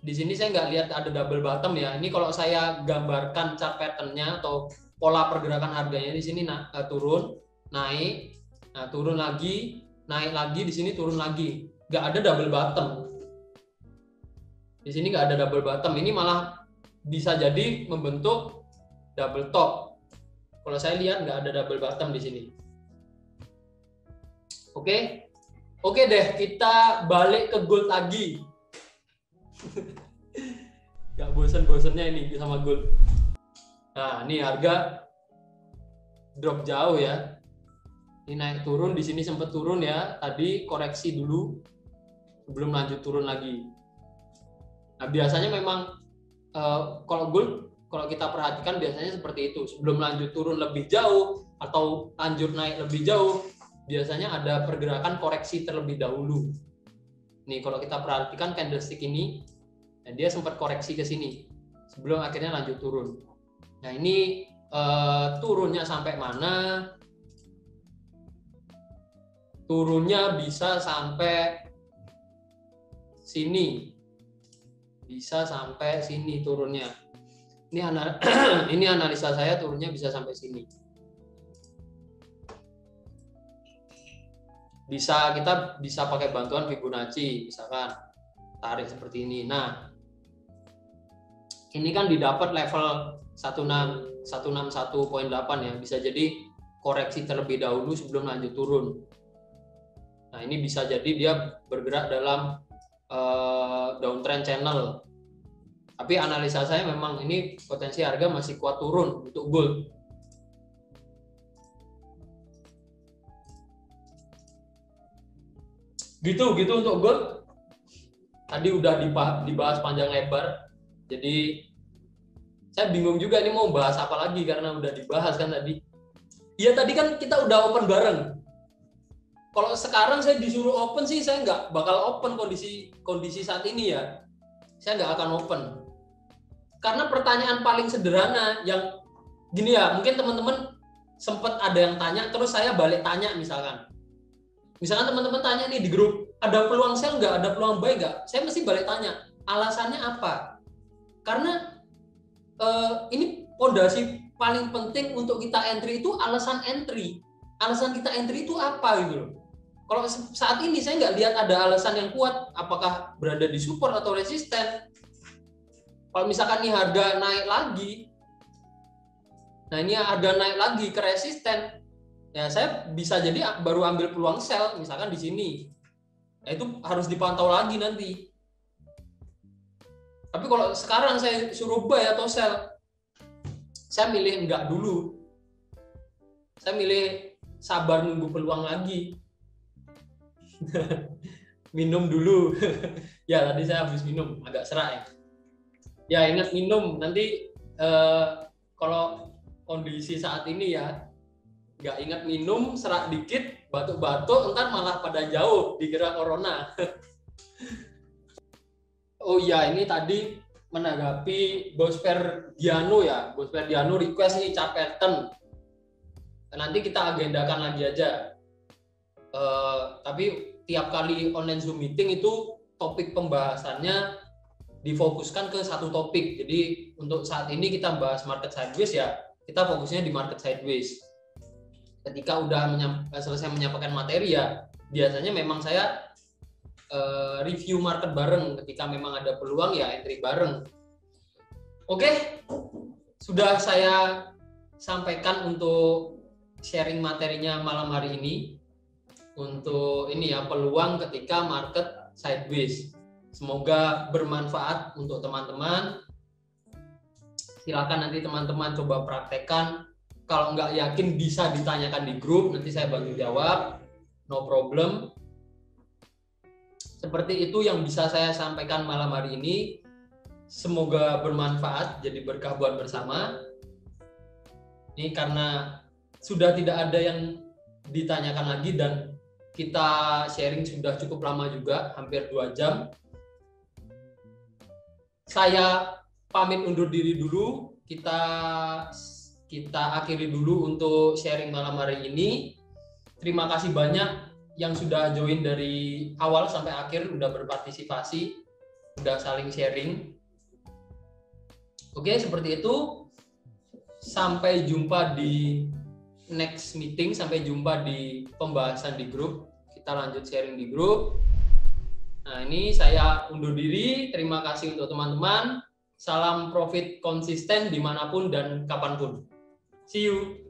Di sini saya nggak lihat ada double bottom ya. Ini kalau saya gambarkan chart patternnya atau pola pergerakan harganya, di sini turun, naik, nah turun lagi, naik lagi, di sini turun lagi. Nggak ada double bottom. Di sini nggak ada double bottom. Ini malah bisa jadi membentuk double top. Kalau saya lihat nggak ada double bottom di sini. Oke deh, kita balik ke gold lagi. Gak bosen-bosennya ini sama gold. Nah, ini harga drop jauh ya. Ini naik turun, di sini sempat turun ya. Tadi koreksi dulu sebelum lanjut turun lagi. Nah, biasanya memang kalau gold, kalau kita perhatikan biasanya seperti itu. Sebelum lanjut turun lebih jauh atau lanjut naik lebih jauh, biasanya ada pergerakan koreksi terlebih dahulu. Nih, kalau kita perhatikan candlestick ini, dan dia sempat koreksi ke sini sebelum akhirnya lanjut turun. Nah, ini turunnya sampai mana? Turunnya bisa sampai sini. Bisa sampai sini turunnya. Ini analisa saya, turunnya bisa sampai sini. Kita bisa pakai bantuan Fibonacci, misalkan tarik seperti ini. Nah, ini kan didapat level 161.8 ya, bisa jadi koreksi terlebih dahulu sebelum lanjut turun. Nah, ini bisa jadi dia bergerak dalam downtrend channel. Tapi analisa saya memang ini potensi harga masih kuat turun untuk gold. Gitu untuk gold. Tadi udah dibahas panjang lebar. Jadi saya bingung juga ini mau bahas apa lagi karena udah dibahas kan tadi. Iya, tadi kan kita udah open bareng. Kalau sekarang saya disuruh open sih saya nggak bakal open kondisi saat ini ya. Saya nggak akan open. Karena pertanyaan paling sederhana yang gini ya, mungkin teman-teman sempat ada yang tanya terus saya balik tanya misalkan. Misalkan teman-teman tanya nih di grup, ada peluang sell nggak, ada peluang buy nggak? Saya mesti balik tanya, alasannya apa? Karena ini fondasi paling penting untuk kita entry itu alasan entry. Alasan kita entry itu apa gitu loh. Kalau saat ini saya nggak lihat ada alasan yang kuat, apakah berada di support atau resisten. Kalau misalkan nih harga naik lagi, nah ini harga naik lagi ke resisten, ya saya bisa jadi baru ambil peluang sell, misalkan di sini. Nah, itu harus dipantau lagi nanti. Tapi kalau sekarang saya suruh buy atau sell, saya milih enggak dulu. Saya milih sabar nunggu peluang lagi. Minum dulu. Ya tadi saya habis minum, agak serak ya. Ya ingat minum, nanti kalau kondisi saat ini ya, nggak ingat minum, serak dikit, batuk-batuk, ntar malah pada jauh dikira corona. Oh iya, ini tadi menanggapi Bos Ferdiano ya, Bos Ferdiano request nih chart pattern. Nanti kita agendakan lagi aja. Tapi tiap kali online Zoom meeting itu topik pembahasannya difokuskan ke satu topik. Jadi untuk saat ini kita bahas market sideways ya, kita fokusnya di market sideways. Ketika udah selesai menyampaikan materi ya, biasanya memang saya review market bareng. Ketika memang ada peluang ya entry bareng. Oke, sudah saya sampaikan untuk sharing materinya malam hari ini. Untuk ini ya, peluang ketika market sideways. Semoga bermanfaat untuk teman-teman. Silakan nanti teman-teman coba praktekkan. Kalau nggak yakin bisa ditanyakan di grup, nanti saya bantu jawab. No problem. Seperti itu yang bisa saya sampaikan malam hari ini. Semoga bermanfaat, jadi berkah buat bersama. Ini karena sudah tidak ada yang ditanyakan lagi dan kita sharing sudah cukup lama juga, hampir 2 jam. Saya pamit undur diri dulu. Kita akhiri dulu untuk sharing malam hari ini. Terima kasih banyak yang sudah join dari awal sampai akhir, udah berpartisipasi, udah saling sharing. Oke, seperti itu. Sampai jumpa di next meeting, sampai jumpa di pembahasan di grup. Kita lanjut sharing di grup. Nah, ini saya undur diri. Terima kasih untuk teman-teman. Salam profit konsisten dimanapun dan kapanpun. See you.